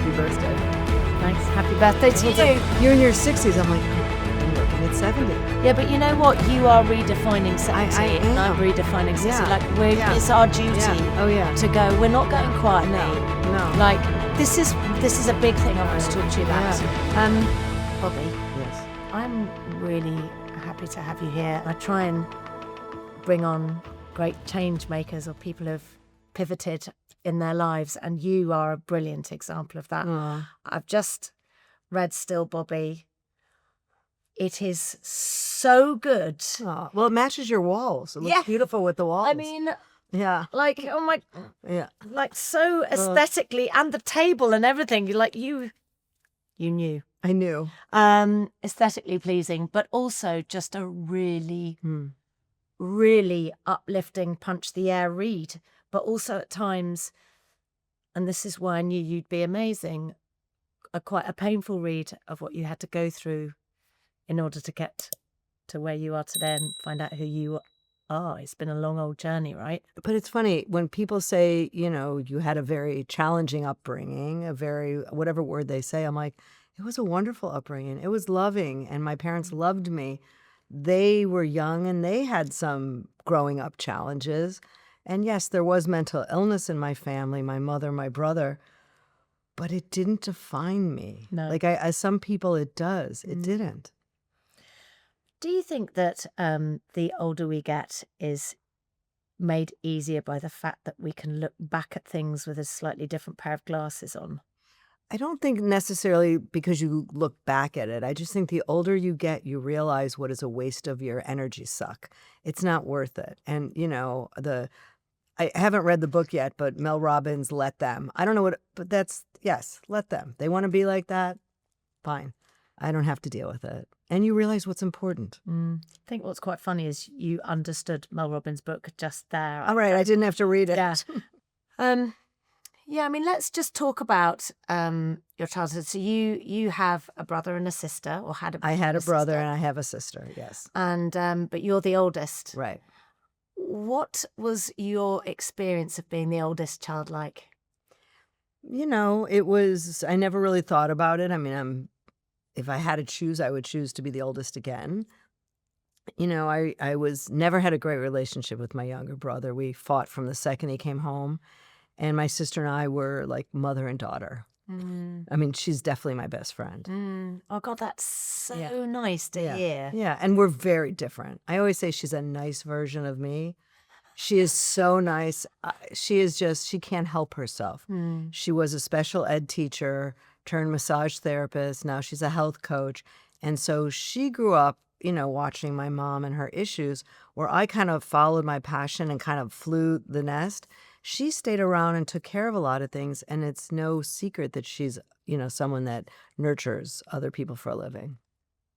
happy birthday. Thanks. Happy birthday to you. You're in your 60s. I'm like, I'm looking at 70. Yeah, but you know what? You are redefining 70 I and I'm am. redefining 60. Yeah. Like, Yeah. it's our duty Oh, yeah. to go. We're not going quietly. No. Like, this is a big thing I want to talk to you about. Bobbi, Yes. I'm really happy to have you here. I try and bring on great change makers or people who've pivoted in their lives, and you are a brilliant example of that. I've just read Still Bobbi. It is so good. Oh, well, it matches your walls. It looks Yeah. beautiful with the walls. I mean, yeah. like, oh my, Yeah. like so aesthetically, and the table and everything. You knew. I knew. Aesthetically pleasing, but also just a really, really uplifting, punch the air read. But also at times, and this is why I knew you'd be amazing, quite a painful read of what you had to go through in order to get to where you are today and find out who you are. It's been a long old journey, right? But it's funny when people say, you had a very challenging upbringing, a very, whatever word they say, I'm like, it was a wonderful upbringing. It was loving, and my parents loved me. They were young and they had some growing up challenges. And yes, there was mental illness in my family, my mother, my brother, but it didn't define me. No. Like as some people it does. It didn't. Do you think that the older we get is made easier by the fact that we can look back at things with a slightly different pair of glasses on? I don't think necessarily because you look back at it. I just think the older you get, you realize what is a waste of your energy suck. It's not worth it. And, I haven't read the book yet, but Mel Robbins' Let Them. I don't know but yes, let them. They want to be like that. Fine. I don't have to deal with it. And you realize what's important. I think what's quite funny is you understood Mel Robbins' book just there. All right. I didn't have to read it. Yeah. I mean, let's just talk about your childhood. So you have a brother and a sister, or had a I had a brother sister. and I have a sister. Yes. And but you're the oldest. Right. What was your experience of being the oldest child like? I never really thought about it. I mean, if I had to choose, I would choose to be the oldest again. I never had a great relationship with my younger brother. We fought from the second he came home. And my sister and I were like mother and daughter. I mean, she's definitely my best friend. Oh, God, that's so nice to hear. Yeah, and we're very different. I always say she's a nice version of me. She is so nice. She can't help herself. She was a special ed teacher, turned massage therapist. Now she's a health coach. And so she grew up, watching my mom and her issues, where I kind of followed my passion and kind of flew the nest. She stayed around and took care of a lot of things, and it's no secret that she's, someone that nurtures other people for a living.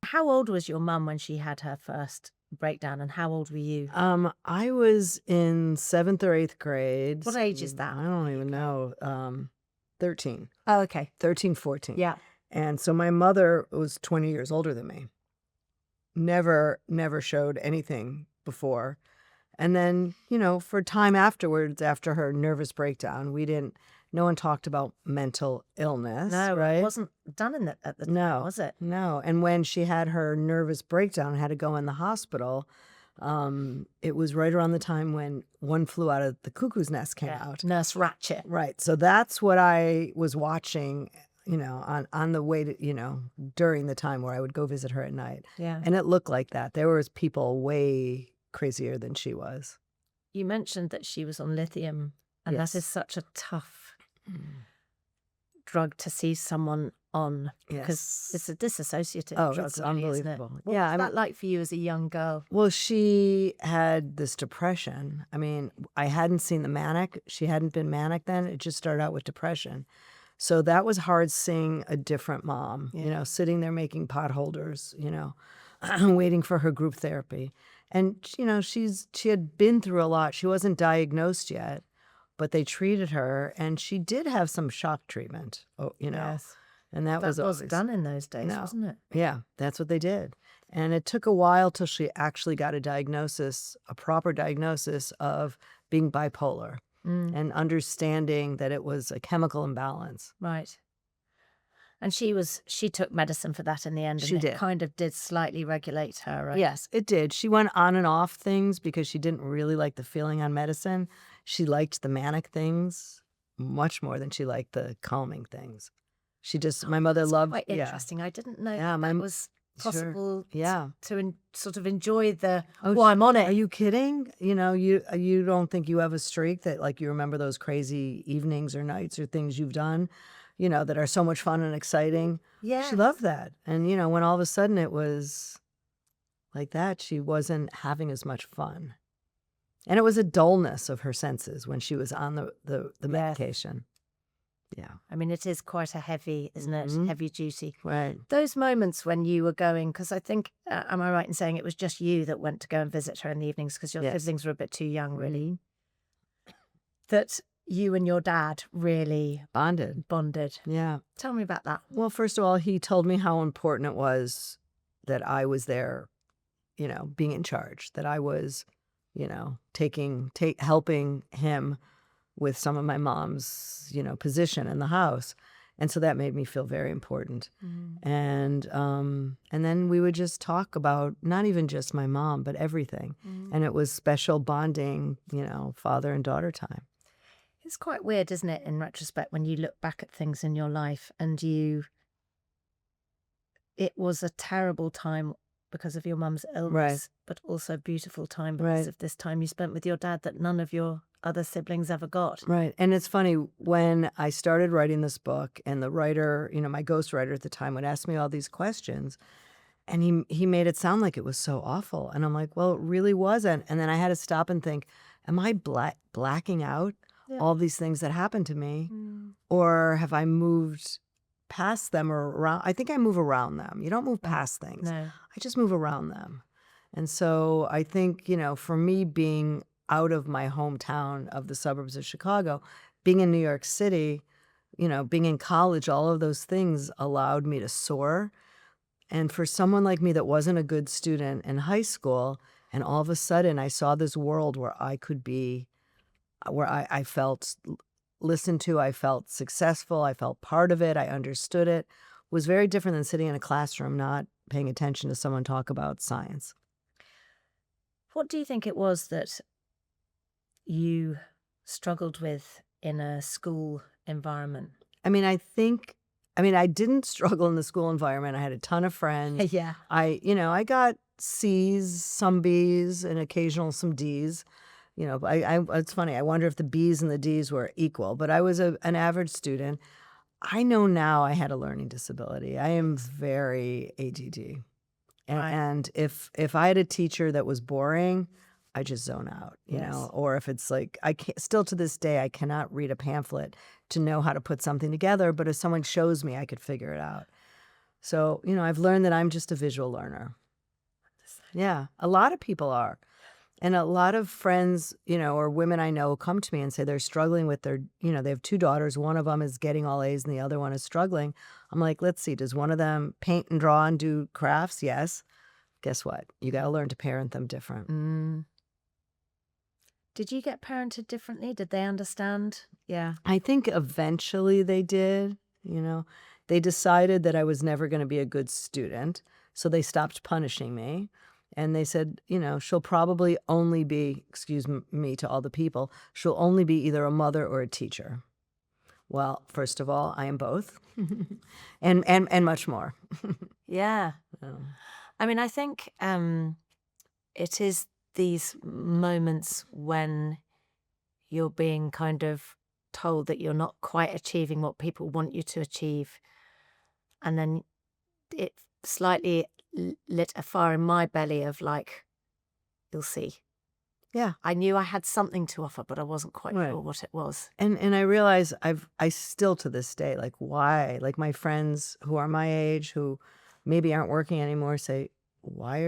How old was your mum when she had her first breakdown, and how old were you? I was in 7th or 8th grade. What age is that? I don't even know. 13. Oh, okay. 13, 14. Yeah. And so my mother was 20 years older than me. Never showed anything before. And then, for time afterwards, after her nervous breakdown, no one talked about mental illness. No, right? It wasn't done at the time, was it? No. And when she had her nervous breakdown and had to go in the hospital, it was right around the time when One Flew Out of the Cuckoo's Nest came out. Nurse Ratched. Right. So that's what I was watching, on the way to, during the time where I would go visit her at night. Yeah. And it looked like that. There was people way crazier than she was. You mentioned that she was on lithium, and Yes. that is such a tough drug to see someone on, because it's a dissociative drug. It's really, unbelievable. Isn't it? What was that like for you as a young girl? Well, she had this depression. I mean, I hadn't seen the manic. She hadn't been manic then. It just started out with depression. So that was hard seeing a different mom, sitting there making pot holders, waiting for her group therapy. And, she had been through a lot. She wasn't diagnosed yet, but they treated her, and she did have some shock treatment, Yes. And that was always done in those days, wasn't it? Yeah, that's what they did. And it took a while till she actually got a proper diagnosis of being bipolar and understanding that it was a chemical imbalance. Right. And she took medicine for that in the end, and She it did. kind of did slightly regulate her, right? Yes, it did. She went on and off things because she didn't really like the feeling on medicine. She liked the manic things much more than she liked the calming things. My mother That's loved, quite interesting. I didn't know Yeah, that was sure. possible Yeah. to sort of enjoy the, Oh, I'm on it. Are you kidding? You don't think you have a streak that like you remember those crazy evenings or nights or things you've done, that are so much fun and exciting. Yeah. She loved that. And, when all of a sudden it was like that, she wasn't having as much fun. And it was a dullness of her senses when she was on the medication. Yeah. I mean, it is quite a heavy, isn't it? Mhm. Heavy duty. Right. Those moments when you were going, because I think, am I right in saying it was just you that went to go and visit her in the evenings because your Yes. siblings were a bit too young, really? Mhm. That you and your dad really Bonded. Yeah. Tell me about that. Well, first of all, he told me how important it was that I was there, being in charge, that I was, helping him with some of my mom's, position in the house. And so that made me feel very important. And then we would just talk about not even just my mom, but everything. And it was special bonding, father and daughter time. It's quite weird, isn't it, in retrospect, when you look back at things in your life and it was a terrible time because of your mum's illness, Right. but also a beautiful time because Right. of this time you spent with your dad that none of your other siblings ever got. Right. And it's funny, when I started writing this book and the writer, my ghostwriter at the time would ask me all these questions, and he made it sound like it was so awful. And I'm like, well, it really wasn't. And then I had to stop and think, am I blacking out all these things that happened to me? Or have I moved past them or around? I think I move around them. You don't move past things. No. I just move around them. And so I think, for me, being out of my hometown of the suburbs of Chicago, being in New York City, being in college, all of those things allowed me to soar. And for someone like me that wasn't a good student in high school, and all of a sudden I saw this world where I could be, where I felt listened to, I felt successful, I felt part of it, I understood it, was very different than sitting in a classroom not paying attention to someone talk about science. What do you think it was that you struggled with in a school environment? I didn't struggle in the school environment. I had a ton of friends. Yeah. I got C's, some B's, and occasional some D's. It's funny. I wonder if the B's and the D's were equal, but I was an average student. I know now I had a learning disability. I am very ADD. Right. And if I had a teacher that was boring, I just zone out, or if it's like, still to this day, I cannot read a pamphlet to know how to put something together, but if someone shows me, I could figure it out. So, I've learned that I'm just a visual learner. Yeah, a lot of people are. And a lot of friends, or women I know come to me and say they're struggling with their, they have 2 daughters. One of them is getting all A's and the other one is struggling. I'm like, let's see, does one of them paint and draw and do crafts? Yes. Guess what? You got to learn to parent them different. Did you get parented differently? Did they understand? Yeah. I think eventually they did, They decided that I was never going to be a good student, so they stopped punishing me. And they said, she'll probably only be, excuse me to all the people, she'll only be either a mother or a teacher. Well, first of all, I am both, and much more. Yeah. Oh. I mean, I think it is these moments when you're being kind of told that you're not quite achieving what people want you to achieve. And then it slightly lit a fire in my belly of like, you'll see. Yeah. I knew I had something to offer, but I wasn't quite Right. sure what it was. And I realize I still to this day, like, why? Like, my friends who are my age, who maybe aren't working anymore, say, why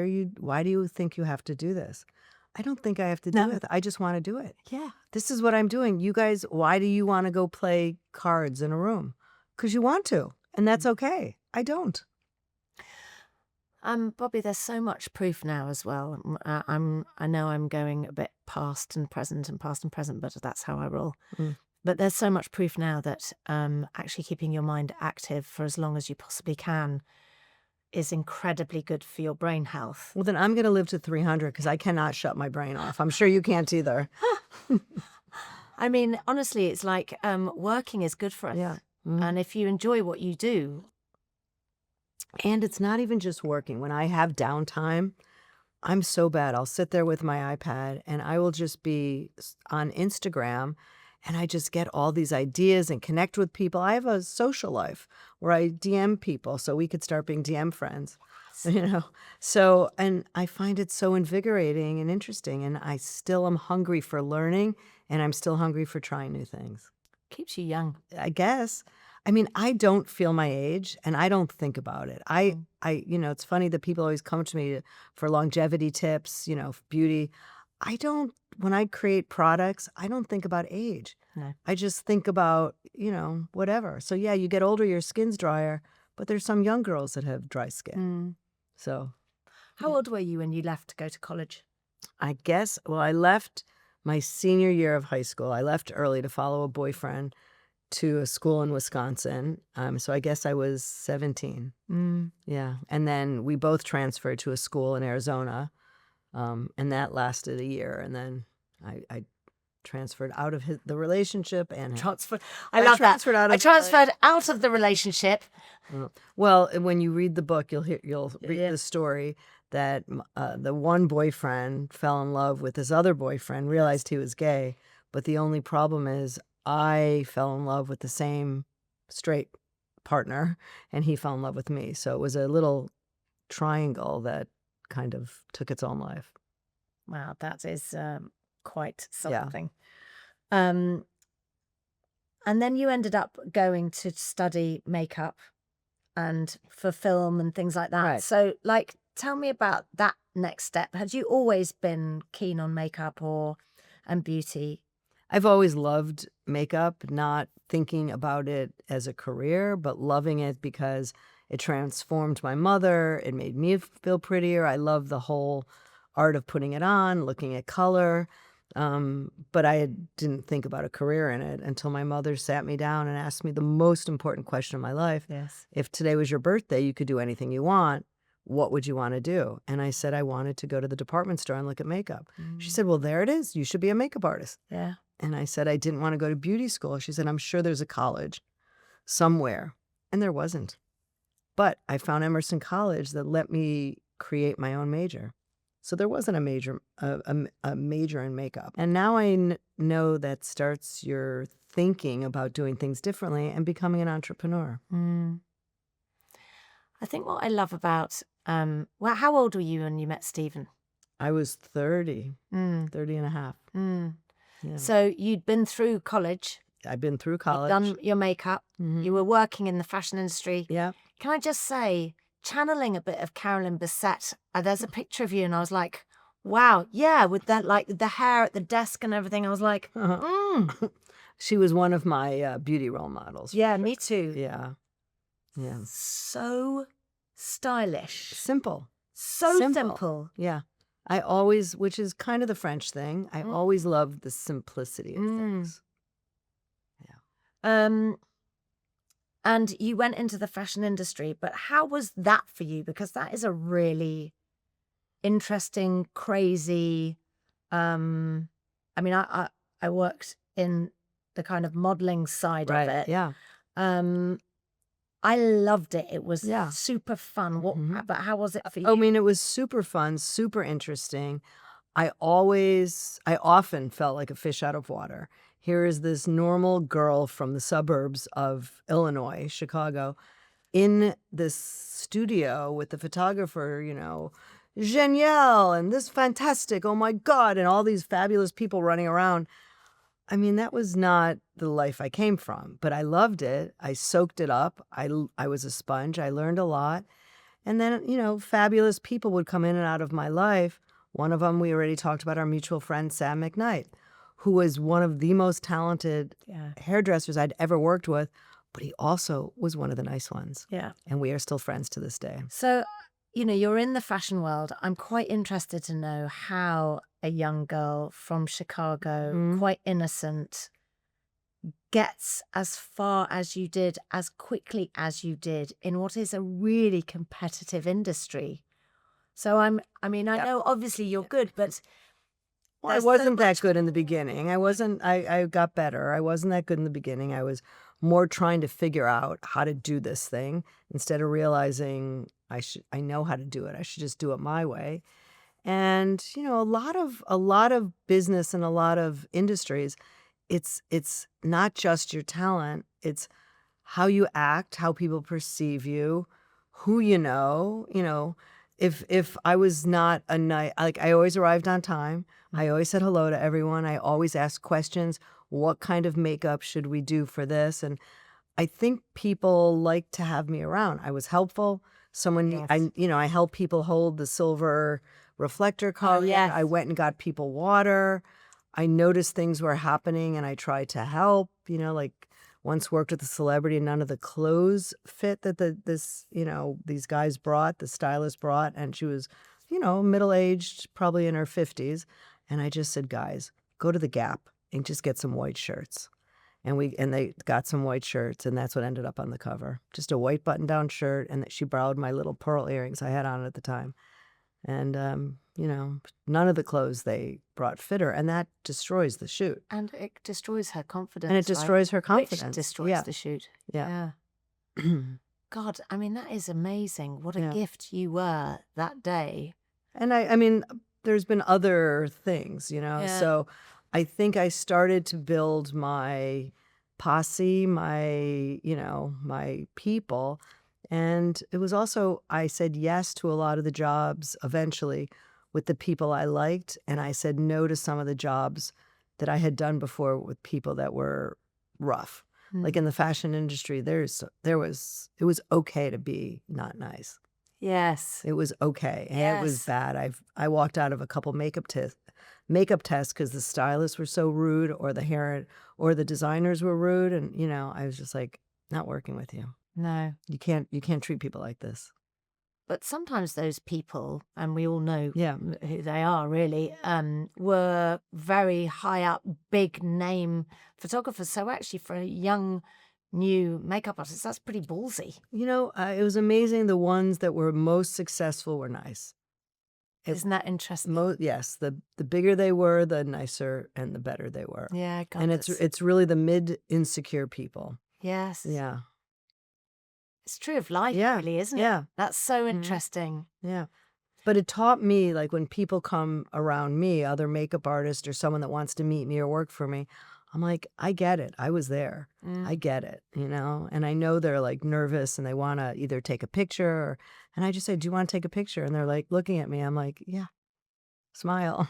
do you think you have to do this? I don't think I have to do No. it. I just want to do it. Yeah. This is what I'm doing. You guys, why do you want to go play cards in a room? Because you want to, and that's okay. I don't. Bobbi, there's so much proof now as well. I know I'm going a bit past and present, but that's how I roll. But there's so much proof now that actually keeping your mind active for as long as you possibly can is incredibly good for your brain health. Well, then I'm going to live to 300 because I cannot shut my brain off. I'm sure you can't either. I mean, honestly, it's like working is good for us. Yeah. And if you enjoy what you do. And it's not even just working. When I have downtime, I'm so bad. I'll sit there with my iPad and I will just be on Instagram and I just get all these ideas and connect with people. I have a social life where I DM people so we could start being DM friends, you know? So, and I find it so invigorating and interesting. And I still am hungry for learning and I'm still hungry for trying new things. Keeps you young. I guess. I mean, I don't feel my age and I don't think about it. It's funny that people always come to me for longevity tips, beauty. When I create products, I don't think about age. No. I just think about, whatever. So yeah, you get older, your skin's drier, but there's some young girls that have dry skin. So. How old were you when you left to go to college? I guess, I left my senior year of high school. I left early to follow a boyfriend to a school in Wisconsin. So I guess I was 17. Yeah. And then we both transferred to a school in Arizona. And that lasted a year. And then I transferred out of the relationship and transferred. I love that. I transferred out of the relationship. Well, when you read the book, you'll read the story that the one boyfriend fell in love with this other boyfriend, realized he was gay. But the only problem is I fell in love with the same straight partner and he fell in love with me. So it was a little triangle that kind of took its own life. Wow, that is quite something. Yeah. And then you ended up going to study makeup and for film and things like that. Right. So, tell me about that next step. Had you always been keen on makeup and beauty? I've always loved makeup, not thinking about it as a career, but loving it because it transformed my mother. It made me feel prettier. I love the whole art of putting it on, looking at color. But I didn't think about a career in it until my mother sat me down and asked me the most important question of my life. Yes. If today was your birthday, you could do anything you want. What would you want to do? And I said, I wanted to go to the department store and look at makeup. She said, well, there it is. You should be a makeup artist. Yeah. And I said, I didn't want to go to beauty school. She said, I'm sure there's a college somewhere. And there wasn't. But I found Emerson College that let me create my own major. So there wasn't a major in makeup. And now I know that starts your thinking about doing things differently and becoming an entrepreneur. I think what I love about, how old were you when you met Stephen? I was 30, 30 and a half. Yeah. So you'd been through college. I've been through college. You'd done your makeup. You were working in the fashion industry. Yeah. Can I just say, channeling a bit of Carolyn Bessette, there's a picture of you and I was like, wow, yeah, with that, the hair at the desk and everything. I was like, She was one of my beauty role models. Yeah, me too. Yeah. Yeah. So stylish. Simple. So simple. Yeah. I always, which is kind of the French thing, I always loved the simplicity of things. Yeah. And you went into the fashion industry, but how was that for you? Because that is a really interesting, crazy, I mean, I worked in the kind of modeling side of it. Yeah. I loved it. It was super fun. But how was it for you? I mean, it was super fun, super interesting. I often felt like a fish out of water. Here is this normal girl from the suburbs of Illinois, Chicago, in this studio with the photographer, Genial, and this fantastic, oh my God, and all these fabulous people running around. I mean, that was not the life I came from, but I loved it. I soaked it up. I was a sponge. I learned a lot. And then, fabulous people would come in and out of my life. One of them, we already talked about, our mutual friend, Sam McKnight, who was one of the most talented hairdressers I'd ever worked with, but he also was one of the nice ones. Yeah. And we are still friends to this day. So, you're in the fashion world. I'm quite interested to know how a young girl from Chicago, quite innocent, gets as far as you did, as quickly as you did in what is a really competitive industry. So I Yep. know obviously you're good, but Well, I there's so wasn't that much- good in the beginning. I got better. I wasn't that good in the beginning. I was more trying to figure out how to do this thing instead of realizing I know how to do it. I should just do it my way. And, a lot of business and a lot of industries, it's not just your talent, it's how you act, how people perceive you, who you know. If I was not a night, like I always arrived on time, I always said hello to everyone, I always asked questions, what kind of makeup should we do for this? And I think people like to have me around. I was helpful. Yes. I helped people hold the silver reflector card. yes. I went and got people water. I noticed things were happening and I tried to help, like once worked with a celebrity and none of the clothes fit that these guys brought, the stylist brought, and she was, middle-aged, probably in her 50s. And I just said, guys, go to the Gap and just get some white shirts. And they got some white shirts, and that's what ended up on the cover. Just a white button-down shirt, and she borrowed my little pearl earrings I had on at the time. And none of the clothes they brought fit her, and that destroys the shoot. And it destroys her confidence. And it destroys her confidence. Which destroys Yeah. the shoot. Yeah. God, that is amazing. What a Yeah. gift you were that day. And there's been other things, Yeah. So I think I started to build my posse, my people. And it was also, I said yes to a lot of the jobs eventually with the people I liked. And I said no to some of the jobs that I had done before with people that were rough. Like in the fashion industry, it was okay to be not nice. Yes. It was okay. And it was Yes. bad. I walked out of a couple makeup tests because the stylists were so rude or the hair or the designers were rude. And, I was just like, not working with you. No. You can't treat people like this. But sometimes those people, and we all know Yeah. who they are really, were very high up, big name photographers. So actually for a young, new makeup artist, that's pretty ballsy. It was amazing. The ones that were most successful were nice. Isn't that interesting? Yes. The bigger they were, the nicer and the better they were. Yeah, God, And it's really the mid-insecure people. yes. Yeah. It's true of life, Yeah. really, isn't it? Yeah. That's so interesting. Yeah. But it taught me, like when people come around me, other makeup artists or someone that wants to meet me or work for me, I'm like, I get it. I was there. I get it, and I know they're like nervous and they want to either take a picture and I just say, do you want to take a picture? And they're like looking at me. I'm like, yeah, smile.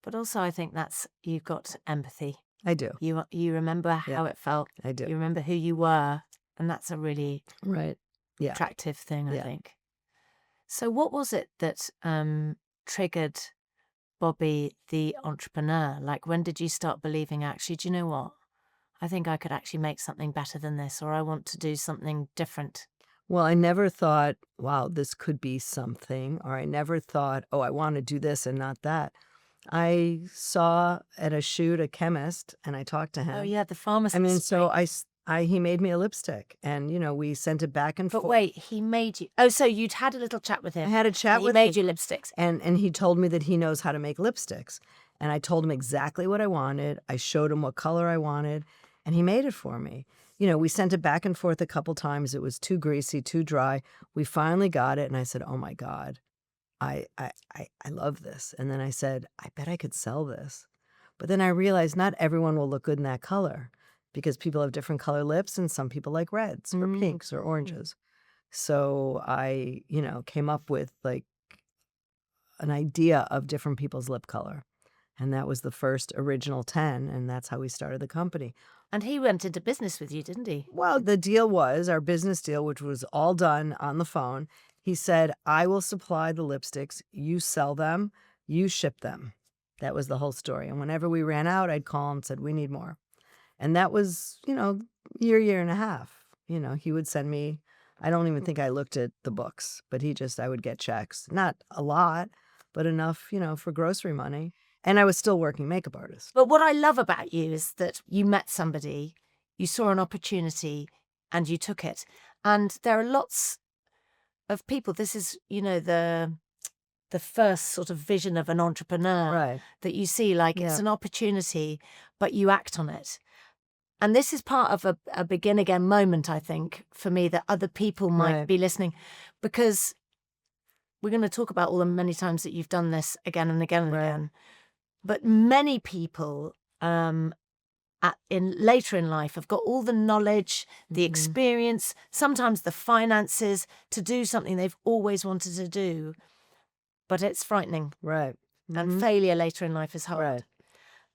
But also I think you've got empathy. I do. You remember how it felt. I do. You remember who you were. And that's a really Right. Yeah. attractive thing, I Yeah. think. So what was it that triggered Bobbi the entrepreneur? Like, when did you start believing, actually, do you know what? I think I could actually make something better than this, or I want to do something different. Well, I never thought, wow, this could be something, or I never thought, oh, I want to do this and not that. I saw at a shoot a chemist and I talked to him. Oh, yeah, the pharmacist. So he made me a lipstick and, we sent it back and But forth. wait, he made you. Oh, so you'd had a little chat with him. I had a chat and with he made him. you lipsticks. And he told me that he knows how to make lipsticks. And I told him exactly what I wanted. I showed him what color I wanted, and he made it for me. We sent it back and forth a couple times. It was too greasy, too dry. We finally got it, and I said, oh my God, I love this. And then I said, I bet I could sell this. But then I realized not everyone will look good in that color because people have different color lips, and some people like reds or pinks or oranges. So I, came up with like an idea of different people's lip color. And that was the first original 10, and that's how we started the company. And he went into business with you, didn't he? Well, the deal was our business deal, which was all done on the phone. He said, I will supply the lipsticks, you sell them, you ship them. That was the whole story. And whenever we ran out, I'd call him and said, we need more. And that was, year and a half. He would send me, I don't even think I looked at the books, but I would get checks. Not a lot, but enough, for grocery money. And I was still working makeup artist. But what I love about you is that you met somebody you saw an opportunity and you took it. And there are lots of people, this is, the first sort of vision of an entrepreneur Right. that you see, like it's an opportunity, but you act on it. And this is part of a begin again moment, I think, for me, that other people might be listening, because we're going to talk about all the many times that you've done this again and again and again. But many people later in life have got all the knowledge, the experience, sometimes the finances to do something they've always wanted to do. But it's frightening. Right. And failure later in life is hard. Right.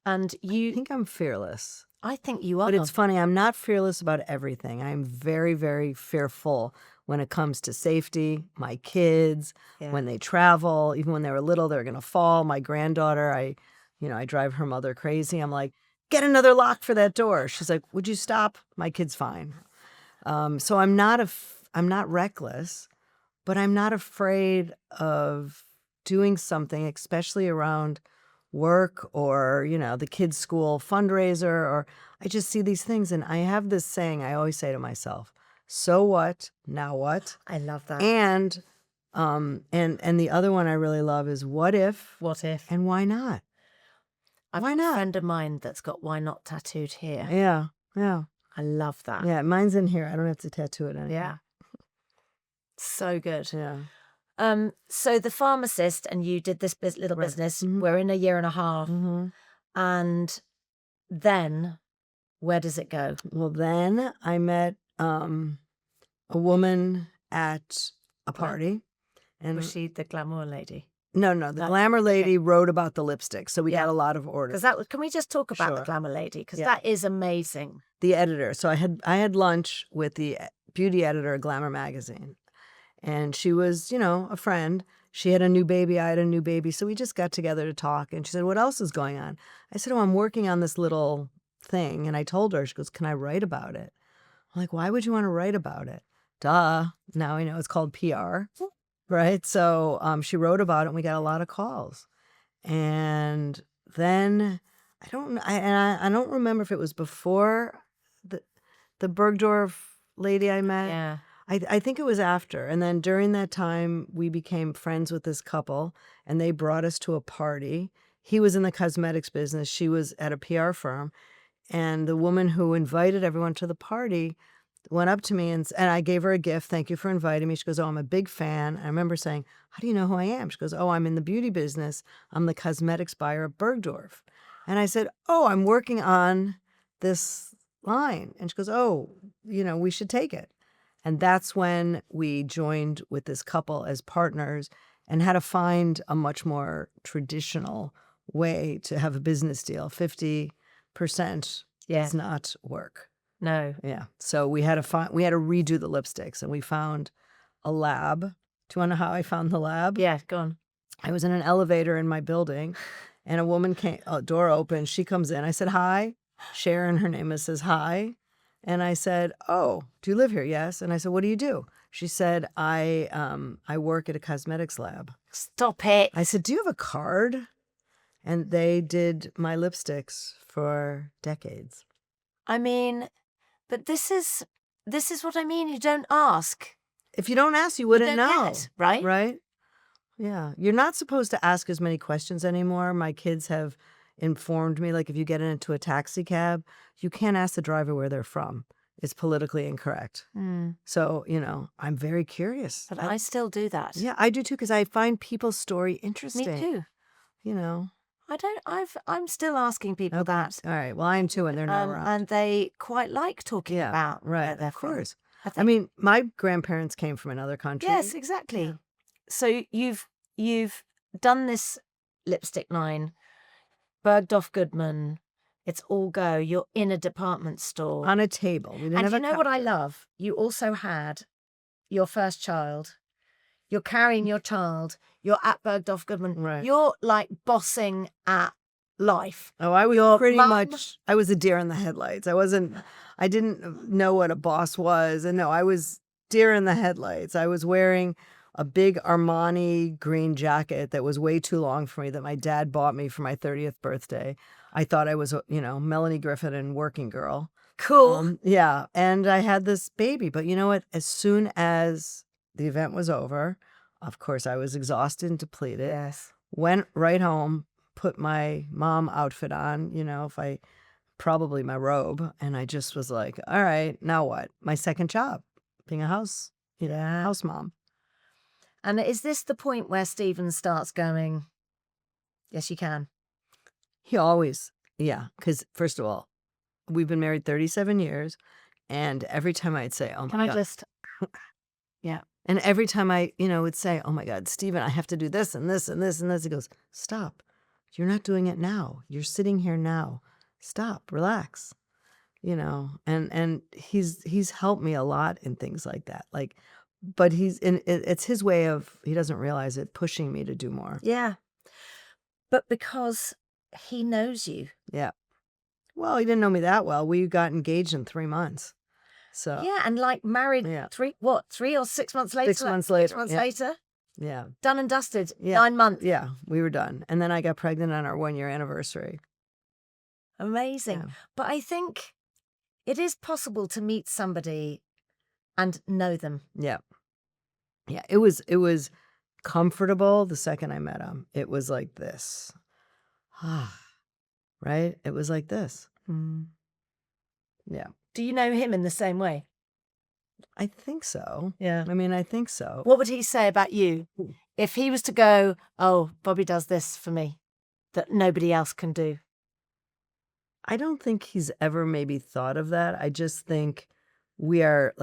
And I think I'm fearless. I think you are. But it's funny, I'm not fearless about everything. I'm very, very fearful when it comes to safety, my kids, when they travel, even when they were little, they're going to fall. My granddaughter, I drive her mother crazy. I'm like, get another lock for that door. She's like, would you stop? My kid's fine. So I'm not reckless, but I'm not afraid of doing something, especially around work or, the kids' school fundraiser, or I just see these things. And I have this saying I always say to myself, so what? Now what? I love that. And the other one I really love is what if? What if? And why not? Why not? A friend of mine that's got why not tattooed here. Yeah. Yeah. I love that. Yeah. Mine's in here. I don't have to tattoo it anymore. Yeah. So good. Yeah. So the pharmacist and you did this little business. We're in a year and a half. And then where does it go? Well, then I met a woman at a party. And was she the glamour lady? No, the glamour lady wrote about the lipstick. So we got a lot of orders. Can we just talk about the glamour lady? Because that is amazing. The editor. So I had lunch with the beauty editor of Glamour magazine. And she was, a friend. She had a new baby. I had a new baby. So we just got together to talk. And she said, what else is going on? I said, I'm working on this little thing. And I told her, she goes, can I write about it? I'm like, why would you want to write about it? Duh. Now I know it's called PR. Right. So she wrote about it and we got a lot of calls. And then I don't remember if it was before the Bergdorf lady I met. Yeah. I think it was after. And then during that time, we became friends with this couple and they brought us to a party. He was in the cosmetics business. She was at a PR firm. And the woman who invited everyone to the party went up to me and I gave her a gift. Thank you for inviting me. She goes, oh, I'm a big fan. I remember saying, how do you know who I am? She goes, oh, I'm in the beauty business. I'm the cosmetics buyer at Bergdorf. And I said, oh, I'm working on this line. And she goes, oh, we should take it. And that's when we joined with this couple as partners and had to find a much more traditional way to have a business deal. 50% does not work. No. Yeah. So we had to redo the lipsticks and we found a lab. Do you want to know how I found the lab? Yeah, go on. I was in an elevator in my building and a woman came, door opened. She comes in. I said, hi. Sharon, her name is, says, hi. And I said, oh, do you live here? Yes. And I said, what do you do? She said, I work at a cosmetics lab. Stop it. I said, do you have a card? And they did my lipsticks for decades. I mean, but this is what I mean. You don't ask. If you don't ask, you wouldn't know. Get, right? Right? Yeah. You're not supposed to ask as many questions anymore. My kids have informed me, like if you get into a taxi cab, you can't ask the driver where they're from. It's politically incorrect. So, I'm very curious. But I still do that. Yeah, I do too, because I find people's story interesting. Me too. I'm still asking people that. All right. Well, I am too, and they're not around. And they quite like talking about where they're from. Of course. I mean, my grandparents came from another country. Yes, exactly. Yeah. So you've done this lipstick line, Bergdorf Goodman. It's all go. You're in a department store on a table. And you know what I love? You also had your first child. You're carrying your child. You're at Bergdorf Goodman. Right. You're like bossing at life. Oh, I was pretty much, I was a deer in the headlights. I didn't know what a boss was. And no, I was deer in the headlights. I was wearing a big Armani green jacket that was way too long for me that my dad bought me for my 30th birthday. I thought I was, Melanie Griffith and Working Girl. Cool. Yeah. And I had this baby. But you know what? As soon as the event was over, of course, I was exhausted and depleted. Yes. Went right home, put my mom outfit on, probably my robe. And I just was like, all right, now what? My second job, being a house mom. And is this the point where Stephen starts going, yes, you can? He always, because first of all, we've been married 37 years. And every time I'd say, oh my Can I God. just, yeah. And every time I, would say, oh my God, Stephen, I have to do this and this and this and this. He goes, stop. You're not doing it now. You're sitting here now. Stop, relax. And he's helped me a lot in things like that. But it's his way of, he doesn't realize it, pushing me to do more. Yeah. But because he knows you. Yeah. Well, he didn't know me that well. We got engaged in 3 months. So yeah, and married 3 or 6 months later? 6 months later. 6 months later? Yeah. Done and dusted. Yeah. 9 months. Yeah, we were done. And then I got pregnant on our 1-year anniversary. Amazing. Yeah. But I think it is possible to meet somebody and know them. Yeah. Yeah. It was comfortable the second I met him. It was like this. Right? It was like this. Yeah. Do you know him in the same way? I think so. Yeah. I mean, I think so. What would he say about you if he was to go, oh, Bobbi does this for me that nobody else can do? I don't think he's ever maybe thought of that. I just think we are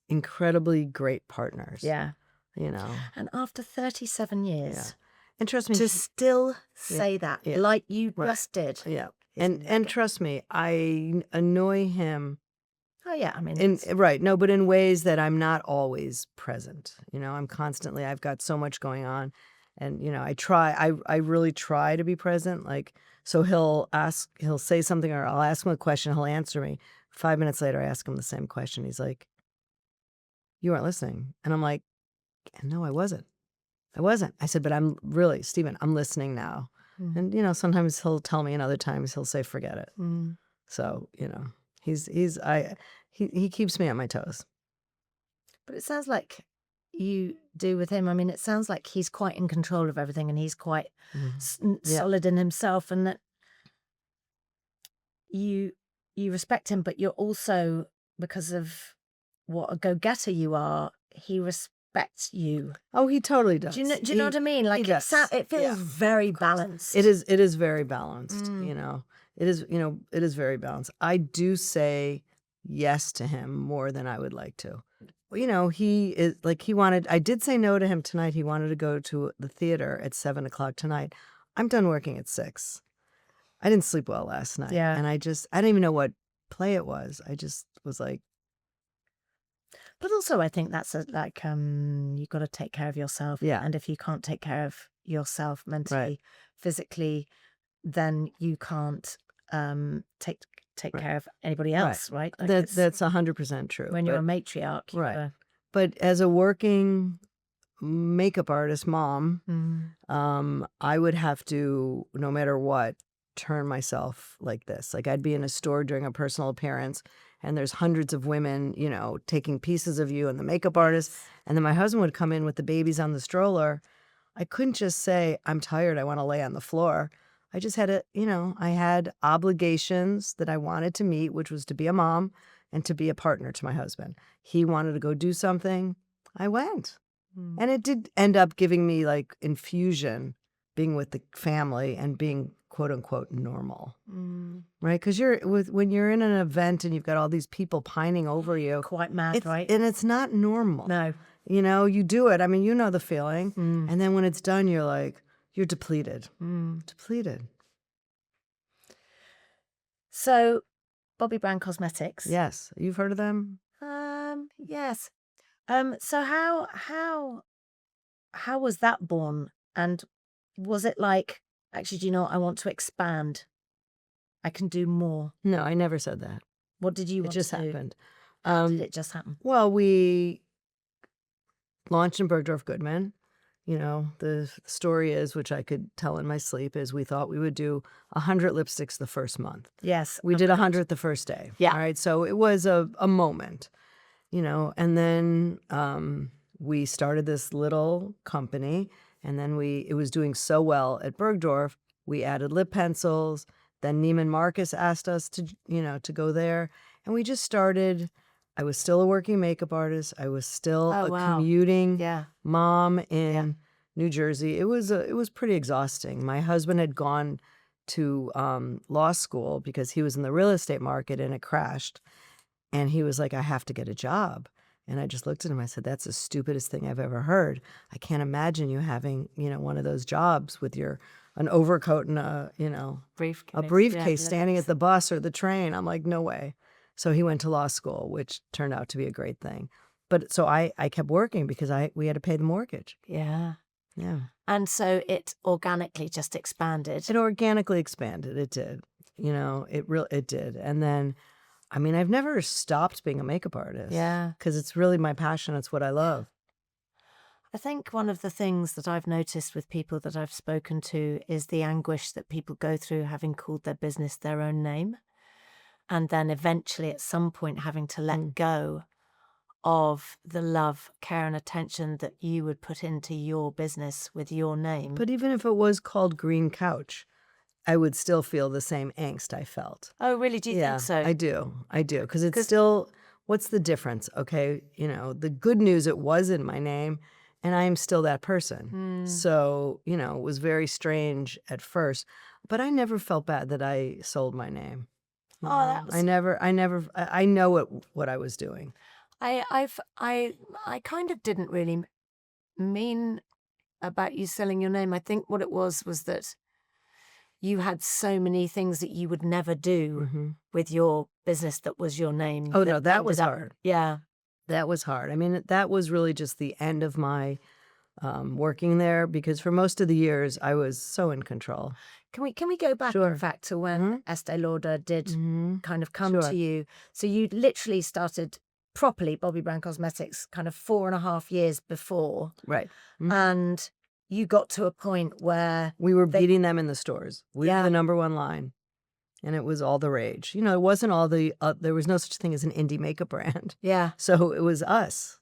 incredibly great partners. Yeah. And after 37 years, and trust me, to still say that like you just did. Yeah. And trust me, I annoy him. Oh yeah, I mean, but in ways that I'm not always present. I'm constantly, I've got so much going on, and I really try to be present. So he'll say something, or I'll ask him a question, he'll answer me. 5 minutes later, I ask him the same question. He's like, "You weren't listening," and I'm like, "No, I wasn't. I said, but I'm really, Stephen, I'm listening now." And sometimes he'll tell me, and other times he'll say, "Forget it." So he keeps me on my toes. But it sounds like you do with him. I mean, it sounds like he's quite in control of everything, and he's quite solid in himself, and that you respect him, but you're also, because of what a go-getter you are, he respects you. Oh, he totally does. Do you know what I mean? It feels very balanced. It is very balanced. It is very balanced. I do say yes to him more than I would like to. He is I did say no to him tonight. He wanted to go to the theater at 7:00 tonight. I'm done working at 6. I didn't sleep well last night. Yeah. And I didn't even know what play it was. I just was like. But also I think that's you've got to take care of yourself. Yeah. And if you can't take care of yourself mentally, physically, then you can't take care of anybody else, right? That's 100% true. When you're a matriarch. Right. But as a working makeup artist mom, I would have to, no matter what, turn myself like this. I'd be in a store during a personal appearance, and there's hundreds of women, taking pieces of you and the makeup artist. And then my husband would come in with the babies on the stroller. I couldn't just say, I'm tired, I want to lay on the floor. I just had I had obligations that I wanted to meet, which was to be a mom and to be a partner to my husband. He wanted to go do something. I went. And it did end up giving me infusion, being with the family and being quote unquote normal. Right? Because when you're in an event and you've got all these people pining over you. Quite mad, right? And it's not normal. No. You do it. I mean, you know the feeling. And then when it's done, you're like, you're depleted. Depleted. So, Bobbi Brown Cosmetics. Yes. You've heard of them? Yes. So how was that born? And was it actually, do you know what? I want to expand. I can do more. No, I never said that. What did you want to do? It just happened. How did it just happen? Well, we launched in Bergdorf Goodman. the story is, which I could tell in my sleep, is we thought we would do 100 lipsticks the first month. Yes. We did 100 the first day. Yeah. All right. So it was a moment, and then we started this little company, and then it was doing so well at Bergdorf, we added lip pencils. Then Neiman Marcus asked us to go there, and we just started. I was still a working makeup artist. I was still a commuting mom in New Jersey. It was pretty exhausting. My husband had gone to law school because he was in the real estate market, and it crashed. And he was like, I have to get a job. And I just looked at him. I said, that's the stupidest thing I've ever heard. I can't imagine you having, one of those jobs with an overcoat and a briefcase standing at the bus or the train. I'm like, no way. So he went to law school, which turned out to be a great thing. But so I kept working because we had to pay the mortgage. Yeah. Yeah. And so it organically just expanded. It organically expanded. It did. It did. And then, I've never stopped being a makeup artist. Yeah. Because it's really my passion. It's what I love. I think one of the things that I've noticed with people that I've spoken to is the anguish that people go through having called their business their own name. And then eventually at some point having to let go of the love, care and attention that you would put into your business with your name. But even if it was called Green Couch, I would still feel the same angst I felt. Oh, really? Do you think so? I do. Because it's still, what's the difference? Okay, the good news, it was in my name, and I am still that person. So, it was very strange at first, but I never felt bad that I sold my name. I know what I was doing. I kind of didn't really mean about you selling your name. I think what it was that you had so many things that you would never do with your business that was your name. Oh, no, that was hard. Yeah. That was hard. That was really just the end of my working there, because for most of the years I was so in control. Can we go back, in fact, to when Estee Lauder did kind of come to you? So you literally started properly Bobbi Brown Cosmetics kind of 4.5 years before. Right. And you got to a point where we were beating them in the stores. We were the number one line. And it was all the rage. It wasn't all there was no such thing as an indie makeup brand. Yeah. So it was us.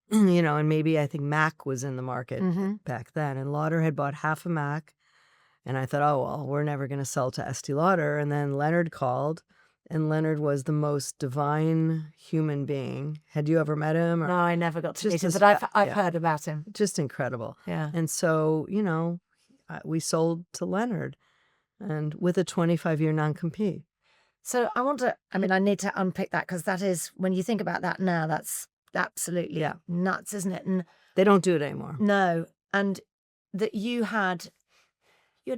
And maybe I think MAC was in the market back then. And Lauder had bought half a MAC. And I thought, oh, well, we're never going to sell to Estee Lauder. And then Leonard called. And Leonard was the most divine human being. Had you ever met him? No, I never got to meet him, but I've heard about him. Just incredible. Yeah. And so, we sold to Leonard, and with a 25-year non-compete. So I need to unpick that, because that is, when you think about that now, that's absolutely nuts, isn't it? And they don't do it anymore. No. And that you had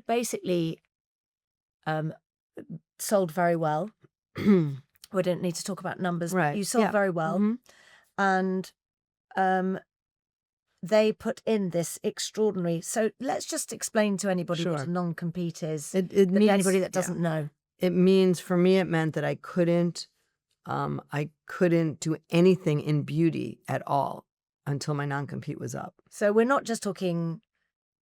basically sold very well. We don't need to talk about numbers. Right. You sold very well. And they put in this extraordinary. So let's just explain to anybody what a non-compete is. Anybody that doesn't know. It means, for me, it meant that I couldn't do anything in beauty at all until my non-compete was up. So we're not just talking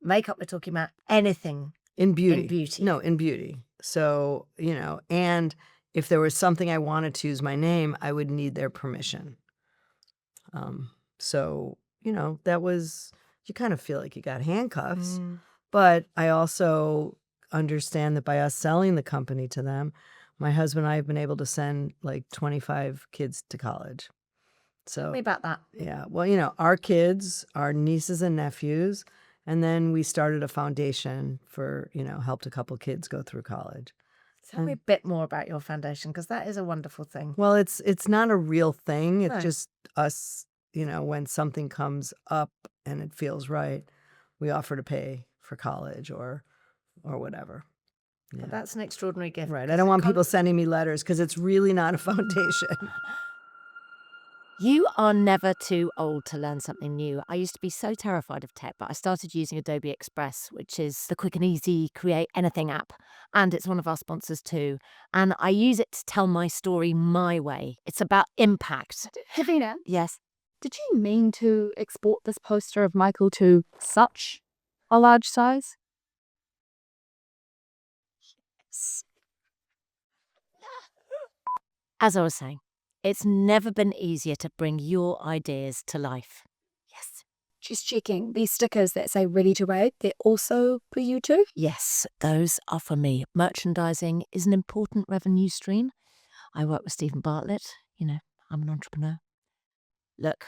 makeup, we're talking about anything. In beauty. In beauty. No, in beauty. So, and if there was something I wanted to use my name, I would need their permission. So, that was, you kind of feel like you got handcuffs. But I also understand that by us selling the company to them, my husband and I have been able to send like 25 kids to college. So tell me about that. Yeah. Well, our kids, our nieces and nephews, and then we started a foundation for, helped a couple kids go through college. Tell me a bit more about your foundation, because that is a wonderful thing. Well, it's not a real thing. It's just us, when something comes up and it feels right, we offer to pay for college or whatever. Yeah. Well, that's an extraordinary gift. Right. I don't want people sending me letters, because it's really not a foundation. You are never too old to learn something new. I used to be so terrified of tech, but I started using Adobe Express, which is the quick and easy create anything app. And it's one of our sponsors too. And I use it to tell my story my way. It's about impact. Davina, Yes. Did you mean to export this poster of Michael to such a large size? As I was saying, it's never been easier to bring your ideas to life. Yes. Just checking, these stickers that say ready to wear, they're also for you too? Yes, those are for me. Merchandising is an important revenue stream. I work with Stephen Bartlett. I'm an entrepreneur. Look,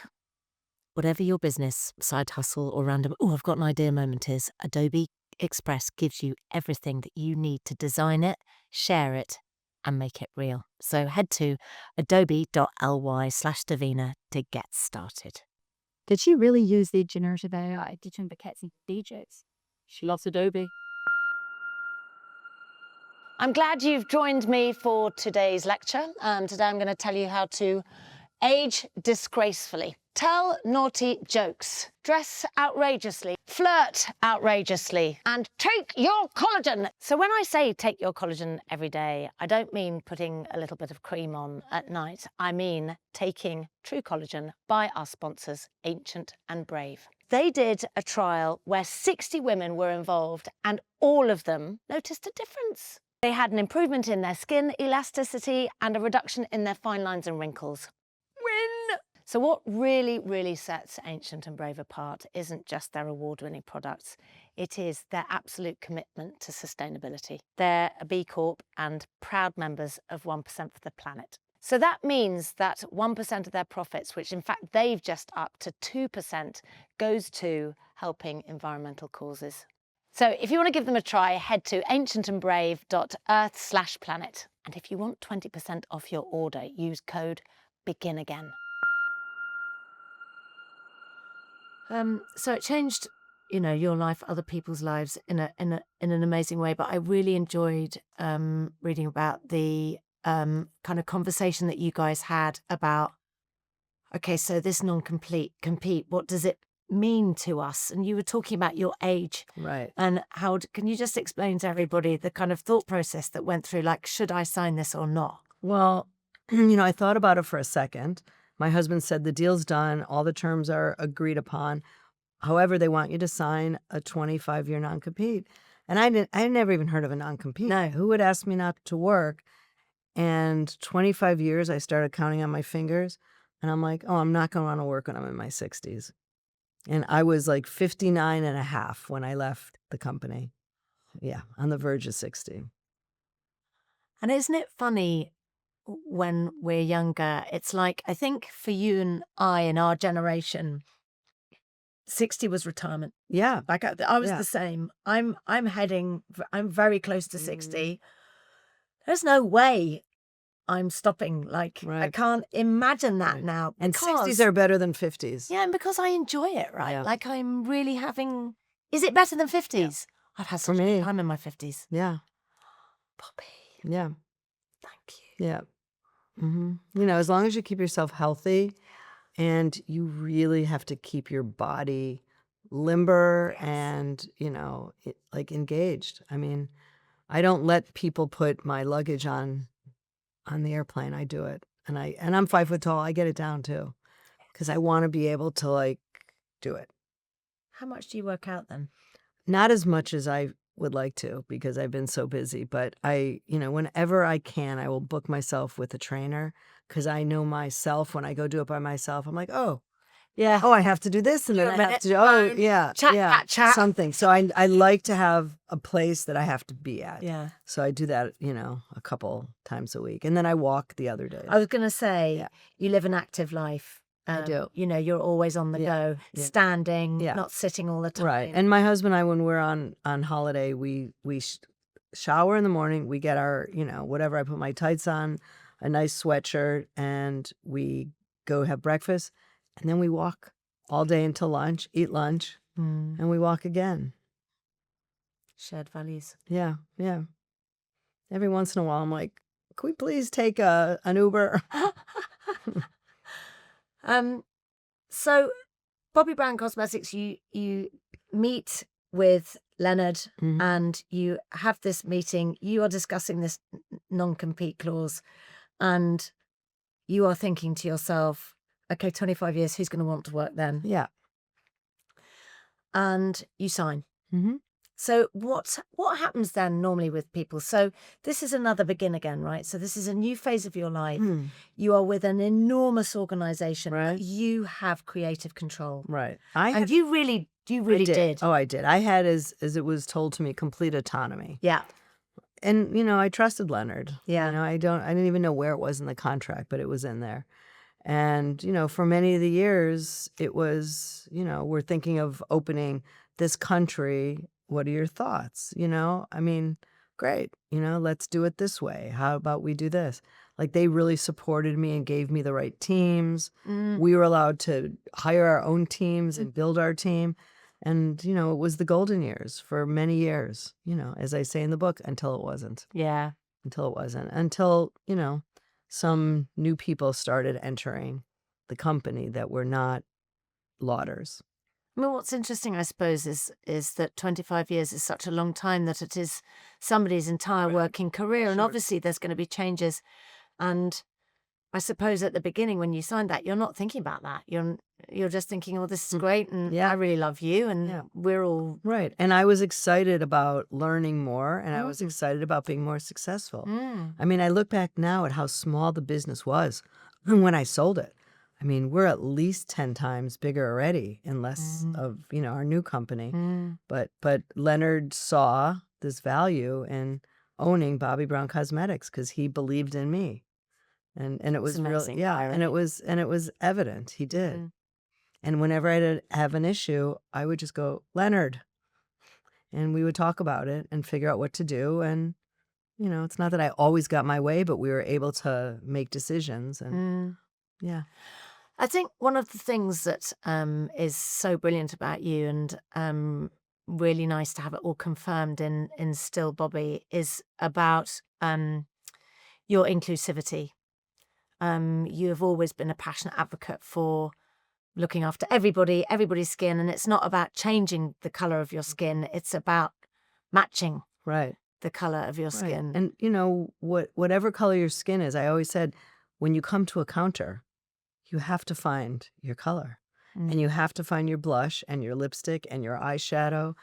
whatever your business, side hustle, or random, I've got an idea moment is, Adobe Express gives you everything that you need to design it, share it, and make it real. So head to adobe.ly/Davina to get started. Did she really use their generative AI to turn the cats into DJs? She loves Adobe. I'm glad you've joined me for today's lecture. Today I'm going to tell you how to age disgracefully, tell naughty jokes, dress outrageously, flirt outrageously, and take your collagen. So when I say take your collagen every day, I don't mean putting a little bit of cream on at night. I mean taking True Collagen by our sponsors, Ancient and Brave. They did a trial where 60 women were involved and all of them noticed a difference. They had an improvement in their skin elasticity and a reduction in their fine lines and wrinkles. Win! So what really, really sets Ancient and Brave apart isn't just their award-winning products. It is their absolute commitment to sustainability. They're a B Corp and proud members of 1% for the Planet. So that means that 1% of their profits, which in fact they've just upped to 2%, goes to helping environmental causes. So if you want to give them a try, head to ancientandbrave.earth/planet. And if you want 20% off your order, use code BEGINAGAIN. So it changed, your life, other people's lives in an amazing way. But I really enjoyed reading about the kind of conversation that you guys had about, okay, so this compete, what does it mean to us? And you were talking about your age, Right. and how can you just explain to everybody the kind of thought process that went through, like, should I sign this or not? Well, I thought about it for a second. My husband said the deal's done, all the terms are agreed upon. However, they want you to sign a 25-year non-compete. And I had never even heard of a non-compete. No. Who would ask me not to work? And 25 years, I started counting on my fingers. And I'm like, oh, I'm not going to want to work when I'm in my 60s. And I was like 59 and a half when I left the company. Yeah, on the verge of 60. And isn't it funny when we're younger? It's like, I think for you and I in our generation, 60 was retirement. Yeah. Like I was Yeah. the same. I'm very close to 60. There's no way I'm stopping. Like, I Right. can't imagine that Right. now. And because- 60s are better than 50s. Yeah, and because I enjoy it, right? Yeah. Like, I'm really having... Is it better than 50s? I've had such a me. good time in my 50s. Yeah. Bobbi, Yeah. thank you. Yeah. As long as you keep yourself healthy, and you really have to keep your body limber and, engaged. I mean, I don't let people put my luggage on the airplane. I do it. And I'm 5 foot tall. I get it down too. Because I want to be able to do it. How much do you work out then? Not as much as I would like to because I've been so busy, but whenever I can, I will book myself with a trainer because I know myself when I go do it by myself. I'm like, oh, Yeah. I have to do this and then I have to do, yeah, Chat. something. So I like to have a place that I have to be at. Yeah. So I do that, a couple times a week. And then I walk the other days. I was going to say, Yeah. you live an active life. I do. You're always on the go, standing, not sitting all the time. Right. And my husband and I, when we're on holiday, we shower in the morning. We get our, whatever. I put my tights on, a nice sweatshirt, and we go have breakfast. And then we walk all day until lunch, eat lunch, and we walk again. Shared values. Yeah. Yeah. Every once in a while, I'm like, can we please take an Uber? So Bobbi Brown Cosmetics, you meet with Leonard and you have this meeting. You are discussing this non-compete clause and you are thinking to yourself, okay, 25 years, who's going to want to work then? Yeah. And you sign. Mm-hmm. So what happens then normally with people? So this is another begin again, right? So this is a new phase of your life. You are with an enormous organization, Right. but you have creative control. Right. And you really did. Oh, I did. I had, as it was told to me, complete autonomy. Yeah. And, you know, I trusted Leonard. Yeah. You know, I didn't even know where it was in the contract, but it was in there. And, you know, for many of the years, it was, you know, we're thinking of opening this country. What are your thoughts? You know, I mean, great. You know, let's do it this way. How about we do this? Like, they really supported me and gave me the right teams. We were allowed to hire our own teams and build our team. And, you know, it was the golden years for many years, you know, as I say in the book, until it wasn't. Yeah. Until it wasn't. Until, you know, some new people started entering the company that were not lauders. I mean, what's interesting, I suppose, is that 25 years is such a long time that it is somebody's entire working career. And obviously there's going to be changes. And I suppose at the beginning when you signed that, you're not thinking about that. You're just thinking, oh, this is great. And I really love you. And we're all... Right. And I was excited about learning more. And I was excited about being more successful. I mean, I look back now at how small the business was when I sold it. I mean, we're at least 10 times bigger already in less of, you know, our new company. But Leonard saw this value in owning Bobbi Brown Cosmetics because he believed in me. And it was really, and it was evident he did. And whenever I'd have an issue, I would just go, Leonard, and we would talk about it and figure out what to do. And, you know, it's not that I always got my way, but we were able to make decisions. And yeah. I think one of the things that is so brilliant about you and really nice to have it all confirmed in Still Bobbi is about your inclusivity. You have always been a passionate advocate for looking after everybody's skin, and it's not about changing the color of your skin. It's about matching the color of your skin. And, you know, whatever color your skin is, I always said, when you come to a counter, you have to find your color and you have to find your blush and your lipstick and your eyeshadow.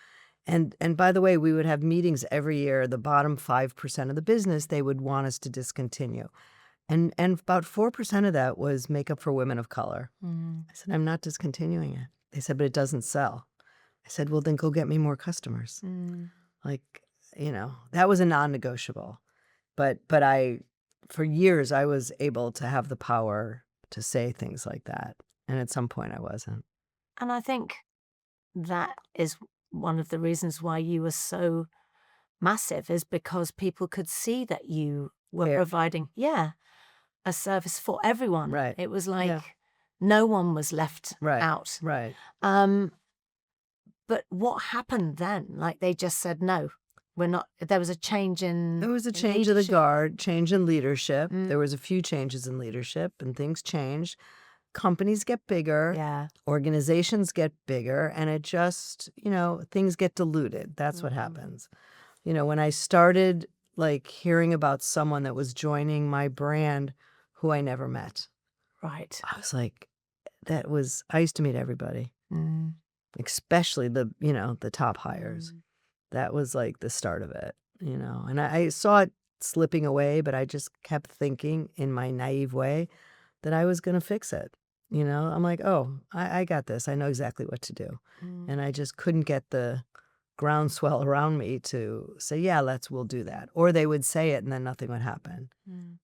And by the way, we would have meetings every year. The bottom 5% of the business, they would want us to discontinue. And about 4% of that was makeup for women of color. I said, I'm not discontinuing it. They said, but it doesn't sell. I said, well, then go get me more customers. Like, you know, that was a non-negotiable. But for years, I was able to have the power to say things like that. And at some point I wasn't. And I think that is one of the reasons why you were so massive, is because people could see that you were providing, a service for everyone. Right. It was like no one was left out. Right. But what happened then? Like they just said, no, we're not. There was a change in... There was a change of the guard, change in leadership. There was a few changes in leadership and things changed. Companies get bigger. Organizations get bigger. And it just, you know, things get diluted. That's what happens. You know, when I started like hearing about someone that was joining my brand who I never met. Right. I was like, I used to meet everybody, especially the, you know, the top hires. That was like the start of it, you know, and I saw it slipping away, but I just kept thinking in my naive way that I was going to fix it. You know, I'm like, oh, I got this. I know exactly what to do. And I just couldn't get the groundswell around me to say, yeah, we'll do that. Or they would say it and then nothing would happen.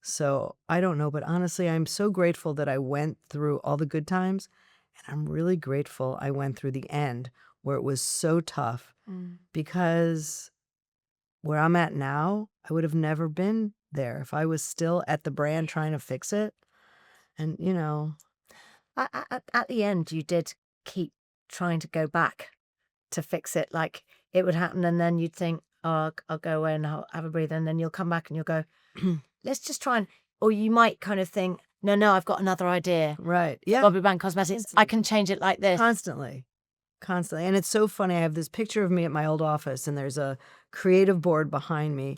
So I don't know, but honestly, I'm so grateful that I went through all the good times. And I'm really grateful I went through the end where it was so tough, because where I'm at now, I would have never been there if I was still at the brand trying to fix it. And, you know. At the end, you did keep trying to go back to fix it. Like it would happen and then you'd think, oh, I'll go away and I'll have a breather. And then you'll come back and you'll go, let's just try and, or you might kind of think, no, I've got another idea. Right. Yeah. Bobbi Brown Cosmetics, I can change it like this. Constantly. And it's so funny. I have this picture of me at my old office and there's a creative board behind me.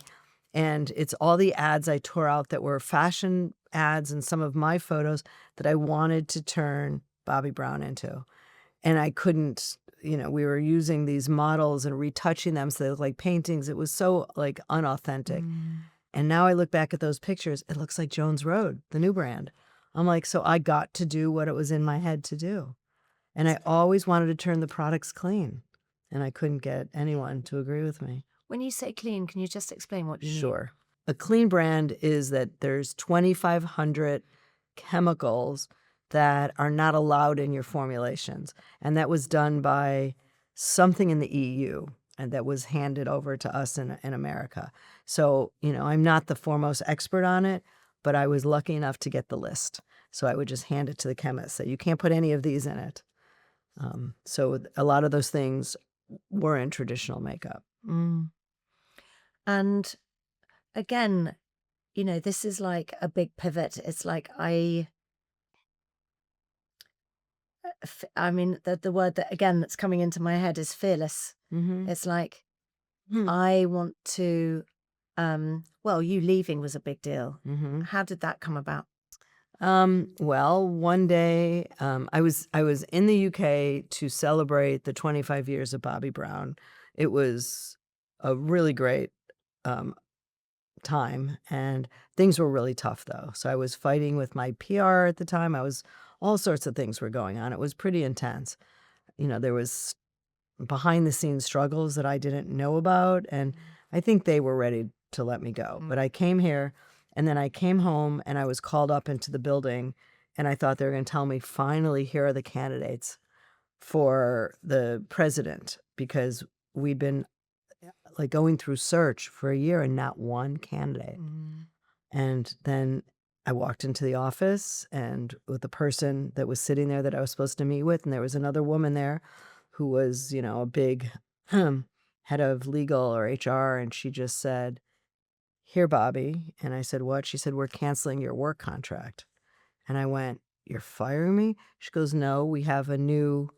And it's all the ads I tore out that were fashion ads and some of my photos that I wanted to turn Bobbi Brown into. And I couldn't, we were using these models and retouching them so they look like paintings. It was so like unauthentic. And now I look back at those pictures, it looks like Jones Road, the new brand. I'm like, so I got to do what it was in my head to do. And I always wanted to turn the products clean. And I couldn't get anyone to agree with me. When you say clean, can you just explain what you mean? Sure. A clean brand is that there's 2,500 chemicals that are not allowed in your formulations. And that was done by something in the EU and that was handed over to us in America. So, I'm not the foremost expert on it, but I was lucky enough to get the list. So I would just hand it to the chemist, say, you can't put any of these in it. So a lot of those things were in traditional makeup. And again, this is like a big pivot. It's like I mean, the word that, again, that's coming into my head is fearless. It's like, I want to, well, you leaving was a big deal. How did that come about? Well, one day, I was in the UK to celebrate the 25 years of Bobbi Brown. It was a really great, time, and things were really tough though. So I was fighting with my PR at the time. All sorts of things were going on. It was pretty intense. There was behind the scenes struggles that I didn't know about, and I think they were ready to let me go. But I came here, and then I came home, and I was called up into the building, and I thought they were going to tell me, finally, here are the candidates for the president, because we'd been like going through search for a year and not one candidate. And then I walked into the office and with the person that was sitting there that I was supposed to meet with, and there was another woman there who was, a big head of legal or HR, and she just said, "Here, Bobbi." And I said, "What?" She said, "We're canceling your work contract." And I went, "You're firing me?" She goes, "No, we have a new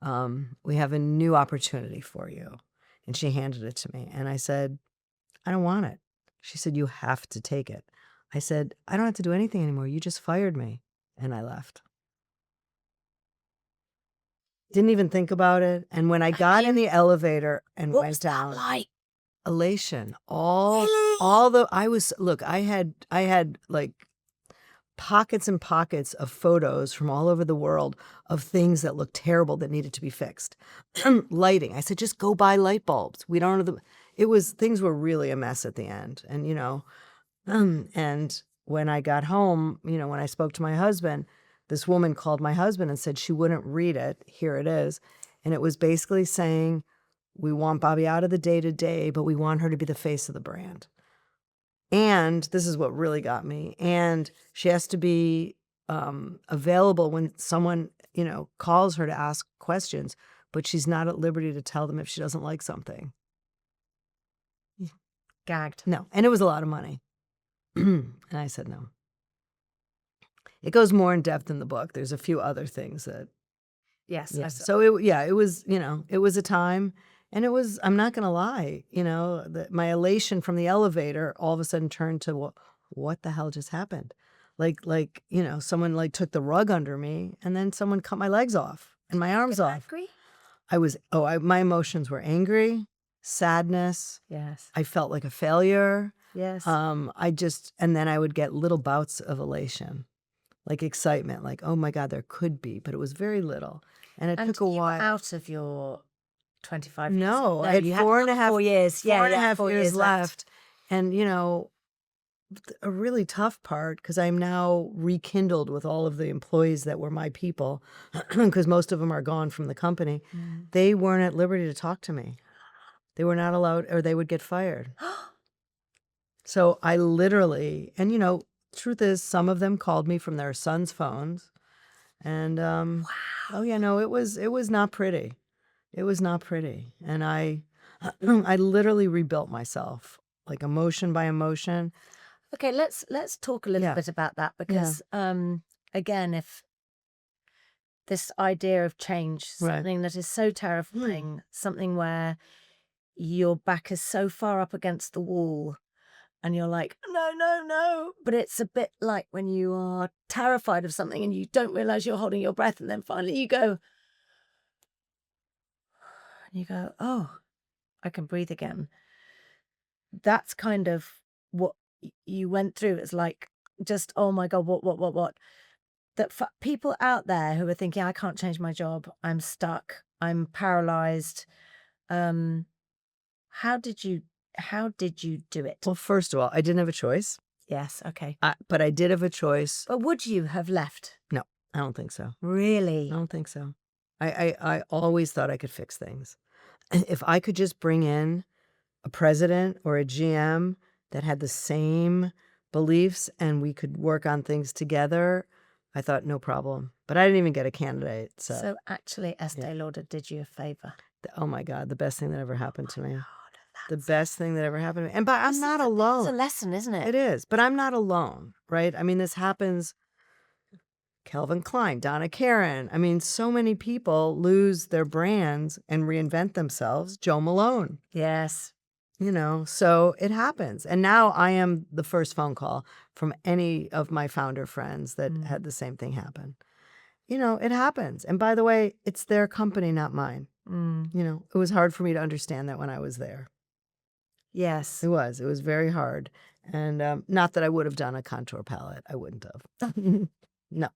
opportunity for you." And she handed it to me. And I said, "I don't want it." She said, "You have to take it." I said, "I don't have to do anything anymore. You just fired me." And I left. Didn't even think about it. And when I got in the elevator and What went was down, that like? elation. I had like pockets and pockets of photos from all over the world of things that looked terrible that needed to be fixed. Lighting. I said, just go buy light bulbs. We don't have things were really a mess at the end. And, and when I got home, when I spoke to my husband, this woman called my husband and said she wouldn't read it. Here it is. And it was basically saying, we want Bobbi out of the day-to-day, but we want her to be the face of the brand. And this is what really got me. And she has to be available when someone, calls her to ask questions, but she's not at liberty to tell them if she doesn't like something. Gagged. No. And it was a lot of money. And I said no. It goes more in depth in the book. There's a few other things that. Yes. Yeah. So it was, it was a time. And it was, I'm not going to lie, my elation from the elevator all of a sudden turned to what the hell just happened? Like, someone like took the rug under me and then someone cut my legs off and my arms off. Angry? My emotions were angry, sadness. Yes. I felt like a failure. Yes. And then I would get little bouts of elation, like excitement, like, oh my God, there could be, but it was very little. And it took a while. Out of your 25 years. No, I had you 4 years. Four and a half years left. And, a really tough part, because I'm now rekindled with all of the employees that were my people, because most of them are gone from the company. They weren't at liberty to talk to me. They were not allowed, or they would get fired. So I literally, and truth is, some of them called me from their sons' phones. And, wow. Oh yeah, no, it was not pretty. It was not pretty. And I literally rebuilt myself, like emotion by emotion. Okay, let's talk a little bit about that, because again, if this idea of change, something that is so terrifying, something where your back is so far up against the wall, and you're like, no, no, no. But it's a bit like when you are terrified of something and you don't realize you're holding your breath, and then finally you go, oh, I can breathe again. That's kind of what you went through. It's like, just, oh my God, what? That for people out there who are thinking, I can't change my job, I'm stuck, I'm paralyzed. How did you do it? Well, first of all, I didn't have a choice. Yes, okay. But I did have a choice. But would you have left? No, I don't think so. Really? I don't think so. I always thought I could fix things. If I could just bring in a president or a GM that had the same beliefs and we could work on things together, I thought no problem. But I didn't even get a candidate. So actually, Estee Lauder did you a favor. Oh my God, the best thing that ever happened to me. The best thing that ever happened to me. And but I'm not alone. It's a lesson, isn't it? It is. But I'm not alone, right? I mean, this happens. Calvin Klein, Donna Karan. I mean, so many people lose their brands and reinvent themselves. Joe Malone. Yes. So it happens. And now I am the first phone call from any of my founder friends that had the same thing happen. It happens. And by the way, it's their company, not mine. It was hard for me to understand that when I was there. Yes. It was. It was very hard. And not that I would have done a contour palette. I wouldn't have. No,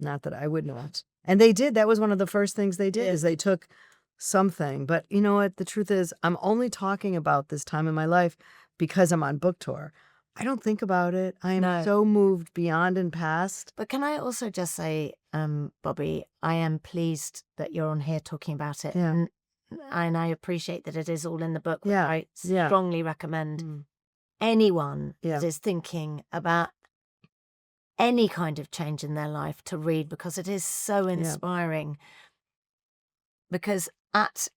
not that I would not. And they did. That was one of the first things they did is they took something. But you know what? The truth is, I'm only talking about this time in my life because I'm on book tour. I don't think about it. I am so moved beyond and past. But can I also just say, Bobbi, I am pleased that you're on here talking about it. Yeah. And I appreciate that it is all in the book. Yeah. I strongly recommend anyone that is thinking about any kind of change in their life to read, because it is so inspiring. Because at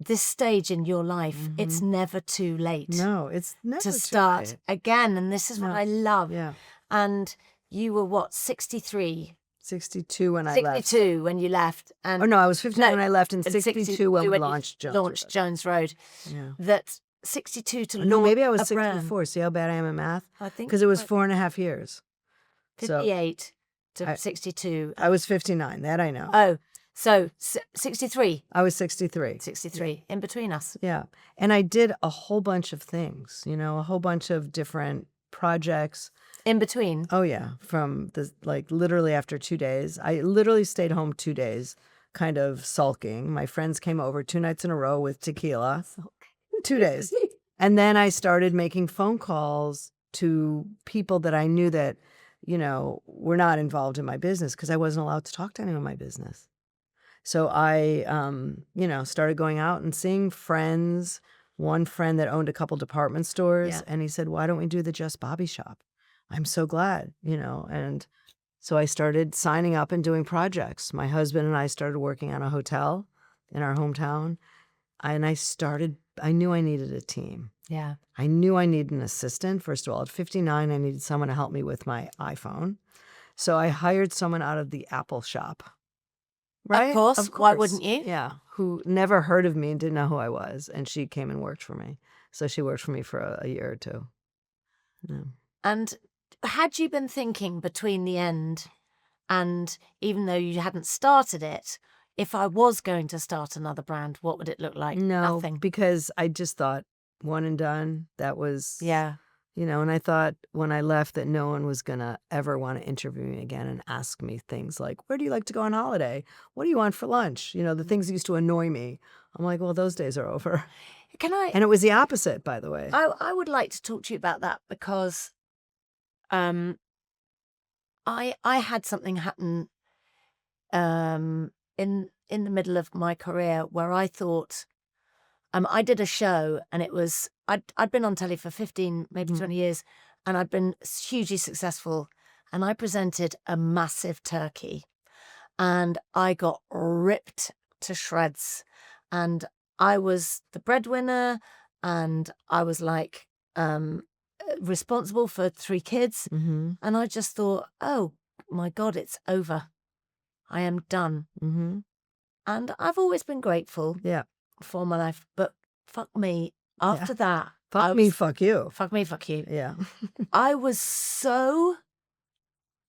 this stage in your life, it's never too late. No, it's never to too start late. again. And this is what I love. Yeah. And you were what, 63? 62 when I left. 62 when you left. And Oh, no, I was 59 when I left and 62 when we you launched Jones. launched Jones Road. Yeah. That 62 to No, maybe I was launch a brand. 64. See how bad I am at math? I think Because it was 4.5 years. 58 to 62. I was 59. That I know. Oh, so 63. I was 63. 63 in between us. Yeah. And I did a whole bunch of things, a whole bunch of different projects. In between? Oh, yeah. From literally after 2 days. I literally stayed home 2 days, kind of sulking. My friends came over 2 nights in a row with tequila. 2 days. And then I started making phone calls to people that I knew that, were not involved in my business because I wasn't allowed to talk to anyone in my business. So I, started going out and seeing friends. One friend that owned a couple department stores, and he said, "Why don't we do the Just Bobbi shop?" I'm so glad, And so I started signing up and doing projects. My husband and I started working on a hotel in our hometown, and I knew I needed a team. Yeah. I knew I needed an assistant. First of all, at 59, I needed someone to help me with my iPhone. So I hired someone out of the Apple shop. Right? Of course. Why wouldn't you? Yeah. Who never heard of me and didn't know who I was. And she came and worked for me. So she worked for me for a year or two. Yeah. And had you been thinking between the end and even though you hadn't started it, if I was going to start another brand, what would it look like? No, Nothing. because I just thought one and done. That was, Yeah. and I thought when I left that no one was going to ever want to interview me again and ask me things like, where do you like to go on holiday? What do you want for lunch? The things that used to annoy me. I'm like, well, those days are over. And it was the opposite, by the way. I would like to talk to you about that because I had something happen in the middle of my career where I thought I did a show and it was I'd been on telly for 15, maybe 20 years, and I'd been hugely successful, and I presented a massive turkey and I got ripped to shreds, and I was the breadwinner and I was responsible for 3 kids, and I just thought, oh my God, it's over. I am done. And I've always been grateful for my life, but fuck me, after that, Fuck me, fuck you. Fuck me, fuck you. Yeah. I was so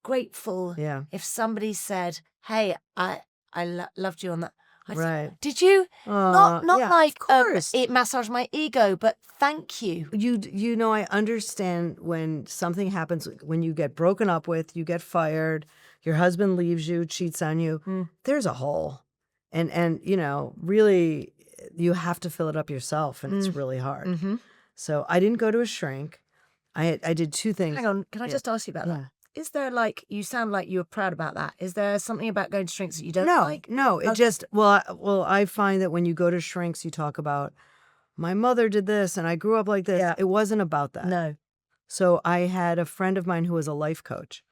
grateful Yeah. if somebody said, "Hey, I loved you on that." I'd say, Right. did you? Not yeah, like of course. it massaged my ego, but thank you. You know, I understand when something happens, when you get broken up with, you get fired, your husband leaves you, cheats on you, there's a hole. And you know, really, you have to fill it up yourself, and it's really hard. Mm-hmm. So I didn't go to a shrink. I did two things. Hang on, can I just ask you about that? Is there like, you sound like you were proud about that. Is there something about going to shrinks that you don't like? No, it just, well, I find that when you go to shrinks, you talk about, my mother did this and I grew up like this. Yeah. It wasn't about that. No. So I had a friend of mine who was a life coach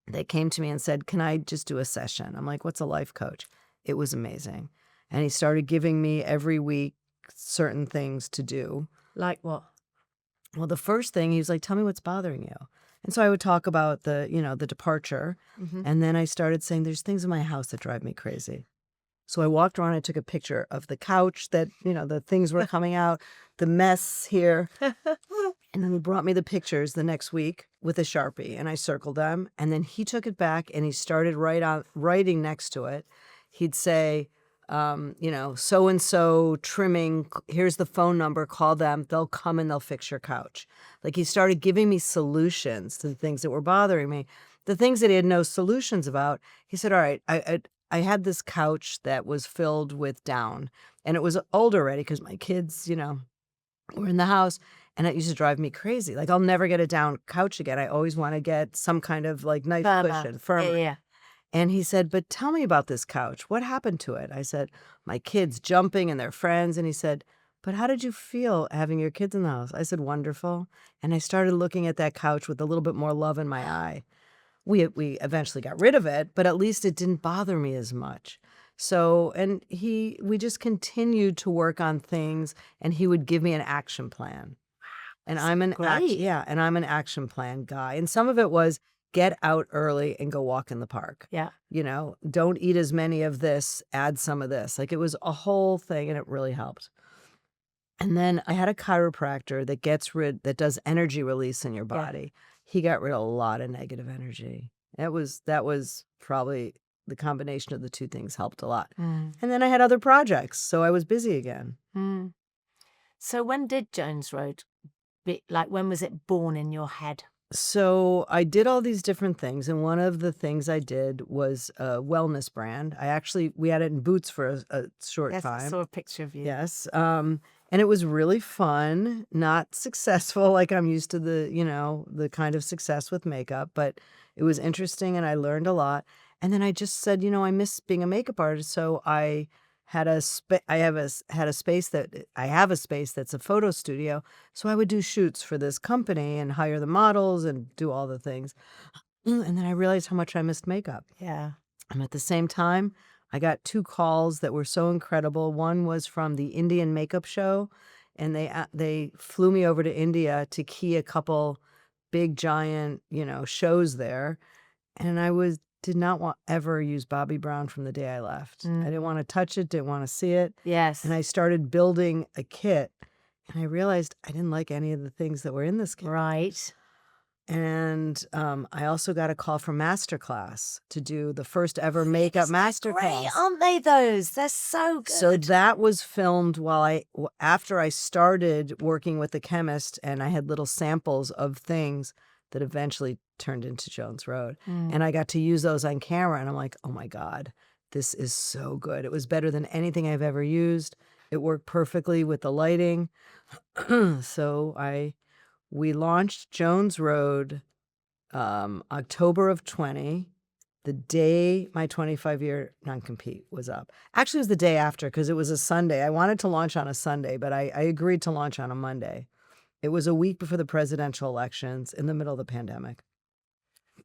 that came to me and said, can I just do a session? I'm like, what's a life coach? It was amazing. And he started giving me every week certain things to do. Like what? Well, the first thing, he was like, tell me what's bothering you. And so I would talk about the departure. And then I started saying, there's things in my house that drive me crazy. So I walked around, I took a picture of the couch that, the things were coming out, the mess here. And then he brought me the pictures the next week with a Sharpie, and I circled them. And then he took it back and he started writing next to it. He'd say, so-and-so trimming, here's the phone number, call them, they'll come and they'll fix your couch. Like, he started giving me solutions to the things that were bothering me. The things that he had no solutions about, he said, all right, I had this couch that was filled with down, and it was old already because my kids, were in the house, and it used to drive me crazy. Like, I'll never get a down couch again. I always want to get some kind of like nice cushion, firmer. Yeah. And he said, but tell me about this couch. What happened to it? I said, my kids jumping and their friends. And he said, but how did you feel having your kids in the house? I said, wonderful. And I started looking at that couch with a little bit more love in my eye. We eventually got rid of it, but at least it didn't bother me as much. So, and we just continued to work on things, and he would give me an action plan. And I'm an action plan guy. And some of it was, get out early and go walk in the park. Yeah. Don't eat as many of this, add some of this. Like, it was a whole thing, and it really helped. And then I had a chiropractor that does energy release in your body. He got rid of a lot of negative energy. That was probably the combination of the two things helped a lot. And then I had other projects, so I was busy again. So when did Jones Road, when was it born in your head? So I did all these different things, and one of the things I did was a wellness brand. We had it in Boots for a short time. I saw a picture of you. Yes. And it was really fun, not successful like I'm used to the kind of success with makeup, but it was interesting and I learned a lot. And then I just said, I miss being a makeup artist. So I have a space that's a photo studio. So I would do shoots for this company and hire the models and do all the things. And then I realized how much I missed makeup. Yeah. And at the same time, I got 2 calls that were so incredible. One was from the Indian makeup show, and they flew me over to India to key a couple big giant, shows there. And I did not ever use Bobbi Brown from the day I left. I didn't want to touch it, didn't want to see it. Yes. And I started building a kit, and I realized I didn't like any of the things that were in this kit. Right. And I also got a call from Masterclass to do the first ever makeup masterclass. Great, aren't they, those? They're so good. So that was filmed after I started working with the chemist, and I had little samples of things that eventually turned into Jones Road. And I got to use those on camera, and I'm like, oh my God, this is so good. It was better than anything I've ever used. It worked perfectly with the lighting. So we launched Jones Road October of 20, the day my 25-year non-compete was up. Actually, it was the day after because it was a Sunday. I wanted to launch on a Sunday, but I agreed to launch on a Monday. It was a week before the presidential elections in the middle of the pandemic.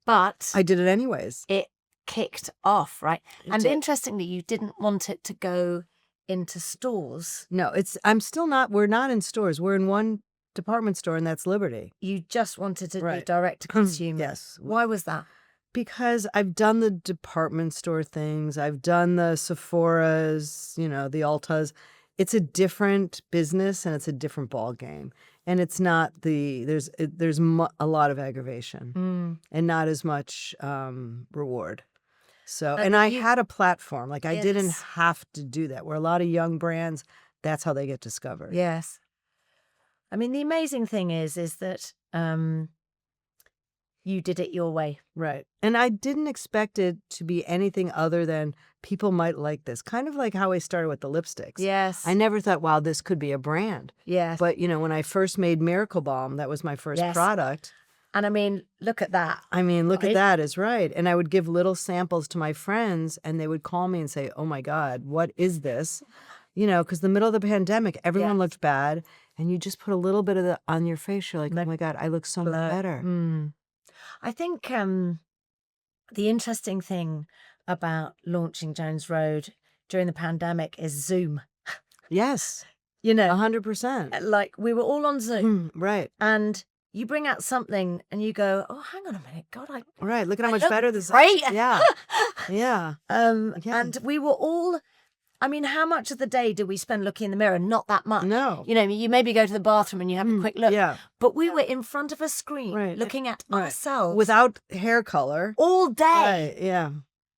But I did it anyways. it kicked off, right? And did. interestingly, you didn't want it to go into stores. No, we're not in stores. We're in one department store, and that's Liberty. You just wanted to be Right. direct to consumer. Yes. Why was that? Because I've done the department store things. I've done the Sephoras, the Ultas. it's a different business and it's a different ball game. And it's not there's a lot of aggravation and not as much reward. So, and I had a platform. Like I didn't Yes. have to do that. Where a lot of young brands, that's how they get discovered. Yes. I mean, the amazing thing is that you did it your way. Right. And I didn't expect it to be anything other than people might like this. Kind of like how I started with the lipsticks. Yes. I never thought, wow, this could be a brand. Yes. But, when I first made Miracle Balm, that was my first Yes. product. And I mean, look at that. I mean, look Right? at that is right. And I would give little samples to my friends and they would call me and say, oh my God, what is this? Because the middle of the pandemic, everyone Yes. looked bad. And you just put a little bit of that on your face. You're like, oh my God, I look so much better. I think the interesting thing about launching Jones Road during the pandemic is Zoom. Yes, You know, 100%. like we were all on Zoom Right. and you bring out something and you go, oh, hang on a minute. God, Right. Look at how I much look better this great. is. Yeah. Yeah. Yeah. And we were all, I mean, how much of the day do we spend looking in the mirror? Not that much. No. You maybe go to the bathroom and you have a quick look. Yeah. But we were in front of a screen Right. looking at Right. ourselves Without hair color. all day. Right. Yeah.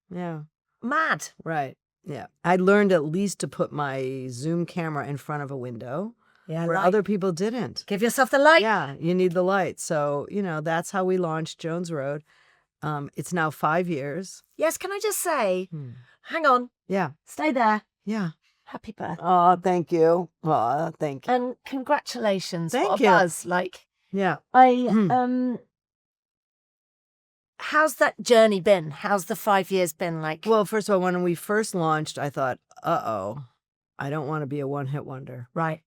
Yeah. Mad. Right. Yeah. I learned at least to put my Zoom camera in front of a window Yeah. where other people didn't. Give yourself the light. Yeah. You need the light. So, that's how we launched Jones Road. It's now 5 years. Yes. Can I just say, hang on, Yeah. stay there. Yeah. Happy birthday. Oh, thank you. Oh, thank you. And congratulations. Thank what a you. buzz. Like, Yeah. how's that journey been? How's the 5 years been like? Well, first of all, when we first launched, I thought, I don't want to be a one-hit wonder. Right.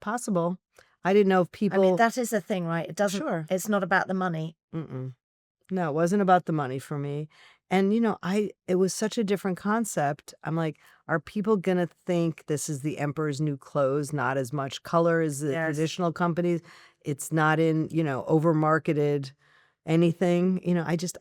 Possible. I didn't know if people... I mean, that is the thing, right? It doesn't, Sure. It's not about the money. No, it wasn't about the money for me. And, it was such a different concept. I'm like, are people going to think this is the Emperor's New Clothes, not as much color as the traditional companies? It's not in, over-marketed anything.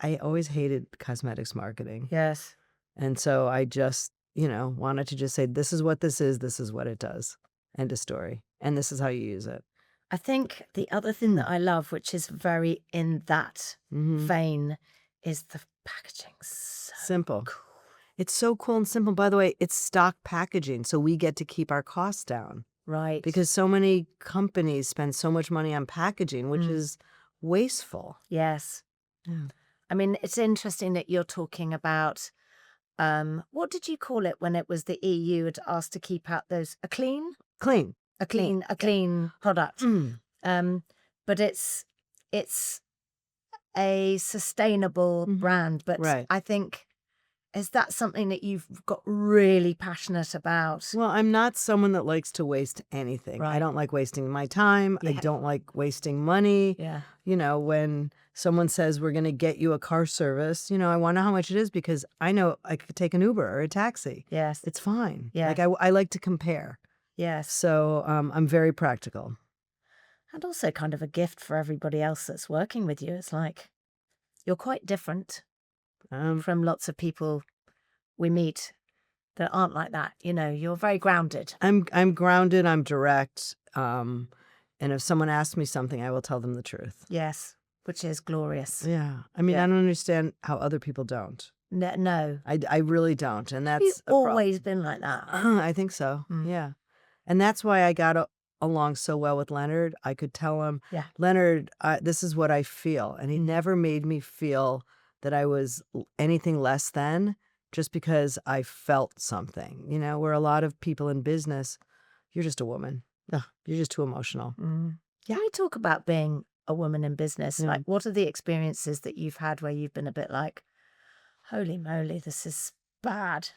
I always hated cosmetics marketing. Yes. And so I just, wanted to just say, this is what this is what it does. End of story. And this is how you use it. I think the other thing that I love, which is very in that vein, is the packaging. So Simple. cool. It's so cool and simple. By the way, it's stock packaging, so we get to keep our costs down. Right. Because so many companies spend so much money on packaging, which is wasteful. Yes. Yeah. I mean, it's interesting that you're talking about, what did you call it when it was the EU had asked to keep out those, a clean product. But it's a sustainable brand. But Right. I think, is that something that you've got really passionate about? Well, I'm not someone that likes to waste anything. I Right. don't like wasting my time. I Yeah. don't like wasting money. Yeah. When someone says we're going to get you a car service, I want to know how much it is because I know I could take an Uber or a taxi. Yes. It's fine. Yeah. Like I like to compare. Yes. So I'm very practical. And also kind of a gift for everybody else that's working with you. It's like, you're quite different from lots of people we meet that aren't like that. You're very grounded. I'm grounded. I'm direct. And if someone asks me something, I will tell them the truth. Yes. Which is glorious. Yeah. I mean, Yeah. I don't understand how other people don't. No. I really don't. And that's You've a problem. always been like that. I think so. Yeah. And that's why I got along so well with Leonard. I could tell him, Yeah. Leonard, this is what I feel. And he never made me feel that I was anything less than just because I felt something. Where a lot of people in business, you're just a woman. Ugh, you're just too emotional. Can we talk about being a woman in business? Yeah. Like, what are the experiences that you've had where you've been a bit like, holy moly, this is bad?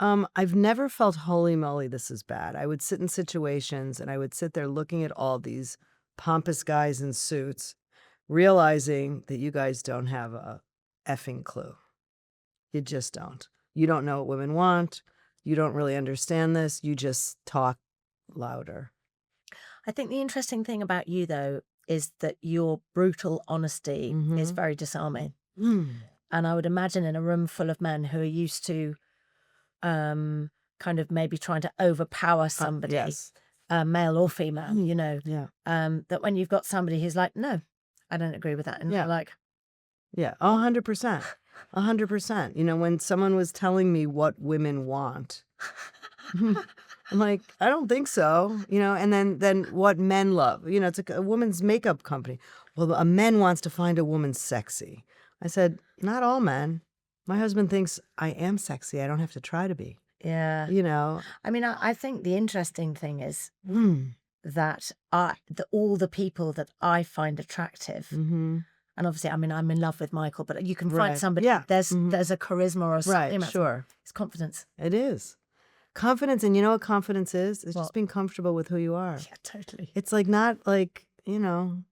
I've never felt holy moly, this is bad. I would sit in situations and I would sit there looking at all these pompous guys in suits, realizing that you guys don't have a effing clue. You just don't. You don't know what women want. You don't really understand this. You just talk louder. I think the interesting thing about you, though, is that your brutal honesty is very disarming. And I would imagine in a room full of men who are used to kind of maybe trying to overpower somebody, Yes. male or female, you know, Yeah. that when you've got somebody who's like, no, I don't agree with that. And Yeah. they're like, Yeah. 100%. 100%. You know, when someone was telling me what women want, I'm like, I don't think so. You know, and then what men love. You know, it's a woman's makeup company. Well, a man wants to find a woman sexy. I said, not all men. My husband thinks I am sexy. I don't have to try to be. yeah. You know. I mean, I think the interesting thing is Mm. that all the people that I find attractive, Mm-hmm. and obviously, I mean, I'm in love with Michael, but you can find Right. somebody, Yeah. there's Mhm. a charisma or something. Right. about Sure. It's confidence. It is. Confidence. And you know what confidence is? It's What? just being comfortable with who you are. Yeah, totally. It's like not like, you know,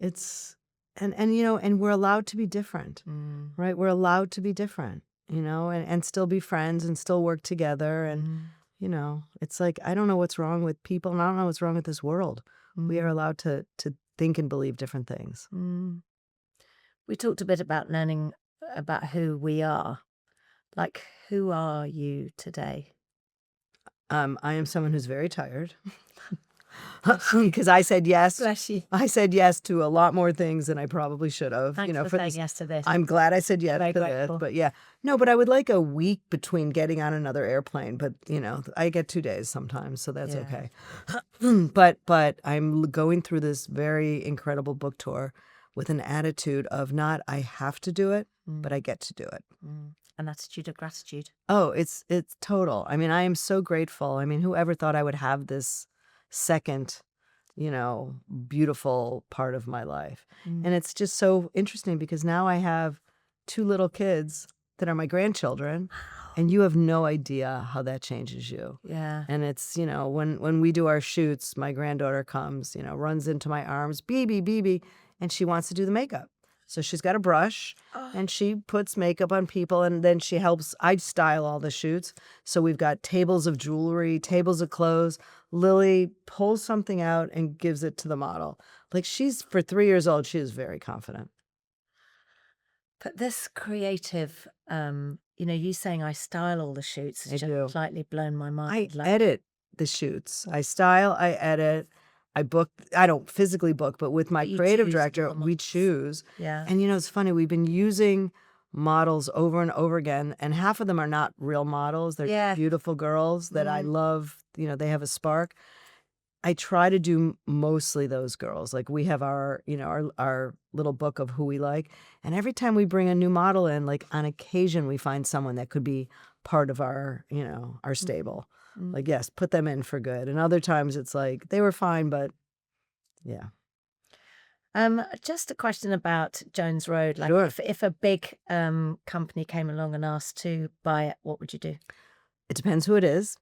it's and you know, and we're allowed to be different, right? We're allowed to be different, you know, and still be friends and still work together. And, you know, it's like, I don't know what's wrong with people and I don't know what's wrong with this world. We are allowed to think and believe different things. We talked a bit about learning about who we are. Like, who are you today? I am someone who's very tired because I said yes. Bless you. I said yes to a lot more things than I probably should have. Thanks you know, for saying this. yes to this. I'm glad I said yes Very to this. grateful. But yeah, no, but I would like a week between getting on another airplane. But you know, I get 2 days sometimes, so that's Yeah. okay. but I'm going through this very incredible book tour with an attitude of not I have to do it, but I get to do it. An attitude of gratitude. Oh, it's total. I mean, I am so grateful. I mean, whoever thought I would have this second, you know, beautiful part of my life. And it's just so interesting because now I have 2 little kids that are my grandchildren, and you have no idea how that changes you. Yeah. And it's, you know, when we do our shoots, my granddaughter comes, you know, runs into my arms, BB, and she wants to do the makeup. So she's got a brush and she puts makeup on people and then she helps. I style all the shoots. So we've got tables of jewelry, tables of clothes. Lily pulls something out and gives it to the model. Like she's, for 3 years old, she is very confident. But this creative, you know, you saying I style all the shoots has I just do. slightly blown my I mind. edit the shoots. I style, I edit, I book. I don't physically book, but with my You creative choose director, the we models. choose. Yeah. And you know, it's funny. We've been using models over and over again, and half of them are not real models. They're Yeah. beautiful girls that I love. You know, they have a spark. I try to do mostly those girls. Like we have our, you know, our little book of who we like. And every time we bring a new model in, like on occasion, we find someone that could be part of our, you know, our stable. Like, yes, put them in for good. And other times it's like, they were fine, but yeah. Just a question about Jones Road. Like, Sure. if a big company came along and asked to buy it, what would you do? It depends who it is.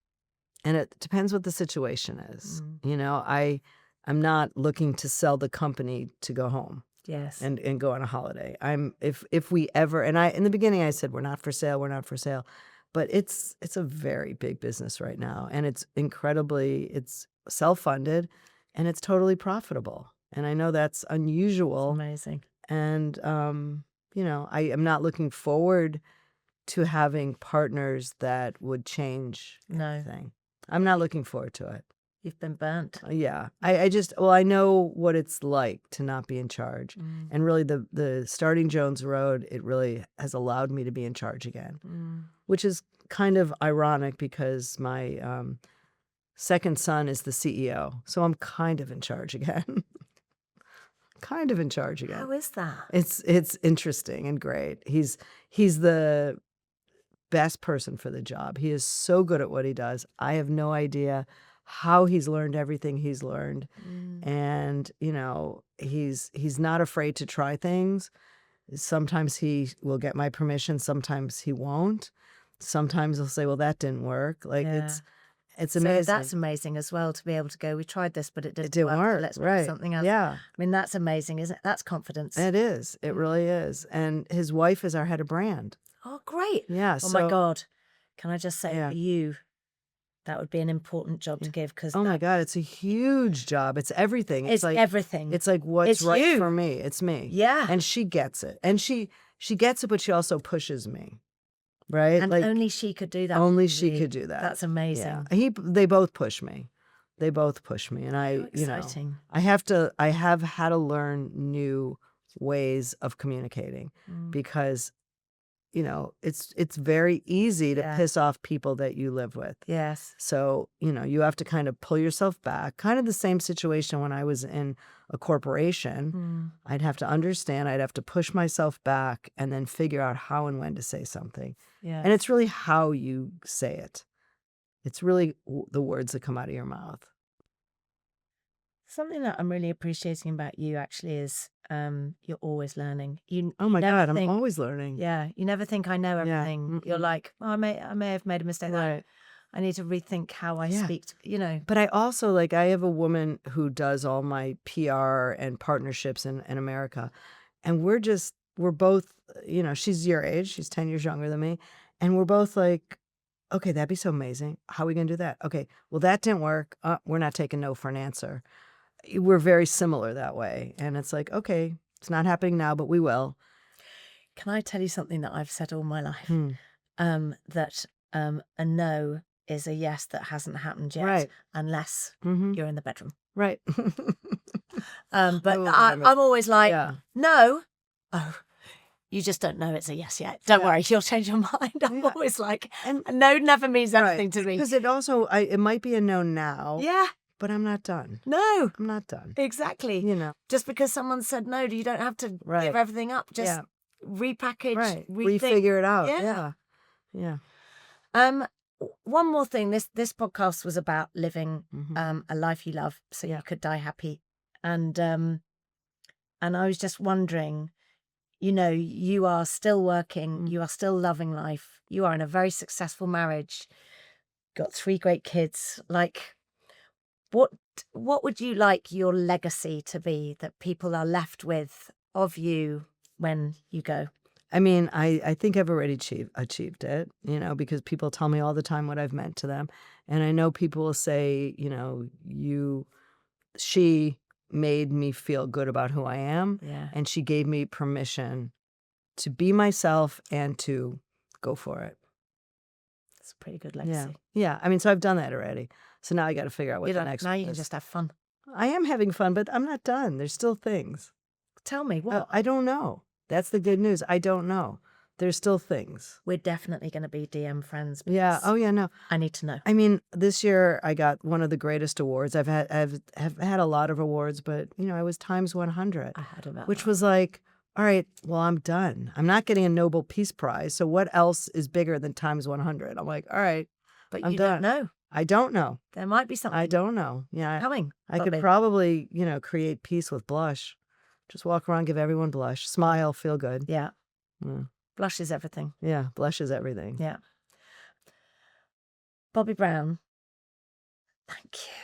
And it depends what the situation is. You know, I'm not looking to sell the company to go home Yes. and go on a holiday. If we ever, and in the beginning I said, we're not for sale, we're not for sale. But it's a very big business right now. And it's self-funded and it's totally profitable. And I know that's unusual. Amazing. And, you know, I am not looking forward to having partners that would change No. everything. I'm not looking forward to it. You've been burnt. Yeah. I know what it's like to not be in charge. And really the starting Jones Road, it really has allowed me to be in charge again, which is kind of ironic because my second son is the CEO. So I'm kind of in charge again. Kind of in charge again. How is that? It's interesting and great. He's the best person for the job. He is so good at what he does. I have no idea how he's learned everything he's learned. And, you know, he's not afraid to try things. Sometimes he will get my permission, sometimes he won't. Sometimes he'll say, well, that didn't work. Like it's amazing. So that's amazing as well to be able to go, we tried this, but it didn't didn't work. work. Let's try Right. something else. Yeah. I mean, that's amazing, isn't it? That's confidence. It is. It really is. And his wife is our head of brand. Oh, great. Yeah. Oh, my God. Can I just say Yeah. for you, that would be an important job to give because Oh my God, it's a huge job. It's everything. it's like everything. It's like what's It's right you. for me. It's me. Yeah. And she gets it. And she gets it, but she also pushes me. right? And Like only she could do that. only for she you. could do that. That's amazing. Yeah. They both push me. They both push me. And How exciting. I have had to learn new ways of communicating because, it's very easy to Yeah. piss off people that you live with. Yes. So, you have to kind of pull yourself back. Kind of the same situation when I was in a corporation. I'd have to understand, I'd have to push myself back and then figure out how and when to say something. Yeah. And it's really how you say it. It's really the words that come out of your mouth. Something that I'm really appreciating about you actually is you're always learning. Oh my never God, I'm think- always learning. Yeah, you never think I know Yeah, everything. You're like, I may have made a mistake. Right. I need to rethink how I Yeah. speak. But I also I have a woman who does all my PR and partnerships in America. And we're both, she's your age, she's 10 years younger than me. And we're both like, okay, that'd be so amazing. How are we going to do that? Okay, well, that didn't work. We're not taking no for an answer. We're very similar that way. And it's like, okay, it's not happening now, but we will. Can I tell you something that I've said all my life? Hmm. That a no is a yes that hasn't happened yet, Right. unless Mm-hmm. you're in the bedroom. Right. But love I'm always like, Yeah. no. Oh, you just don't know it's a yes yet. Don't worry, you'll change your mind. I'm Yeah. always like, And no never means anything to me. because it also, it might be a no now, Yeah, but I'm not done. no, I'm not done. exactly. Just because someone said no, you don't have to Right. give everything up. Just Yeah. repackage, Right. rethink. Refigure it out. Yeah. Yeah. One more thing. This podcast was about living Mhm. a life you love, so Yeah. you could die happy. And I was just wondering, you are still working, you are still loving life, you are in a very successful marriage, got 3 great kids. Like, what would you like your legacy to be that people are left with of you when you go? I mean, I think I've already achieved it, because people tell me all the time what I've meant to them. And I know people will say, she made me feel good about who I am. Yeah. And she gave me permission to be myself and to go for it. It's a pretty good Yeah. legacy. Yeah. I mean, so I've done that already. So now I got to figure out what You the don't, next now one you can is. just have fun. I am having fun, but I'm not done. There's still things. Tell me what. I don't know. That's the good news. I don't know. There's still things. We're definitely going to be DM friends. Yeah. because Oh, yeah. No. I need to know. I mean, this year I got one of the greatest awards. I've had a lot of awards, but I was times 100, I heard about which that. was like, all right, well, I'm done. I'm not getting a Nobel Peace Prize. So what else is bigger than times 100? I'm like, all right, But I'm you done. don't know. I don't know. There might be something I don't know. Yeah. coming. I could Bobbi. probably, create peace with blush. Just walk around, give everyone blush, smile, feel good. Yeah. Yeah. Blush is everything. Yeah. Blush is everything. Yeah. Bobbi Brown, thank you.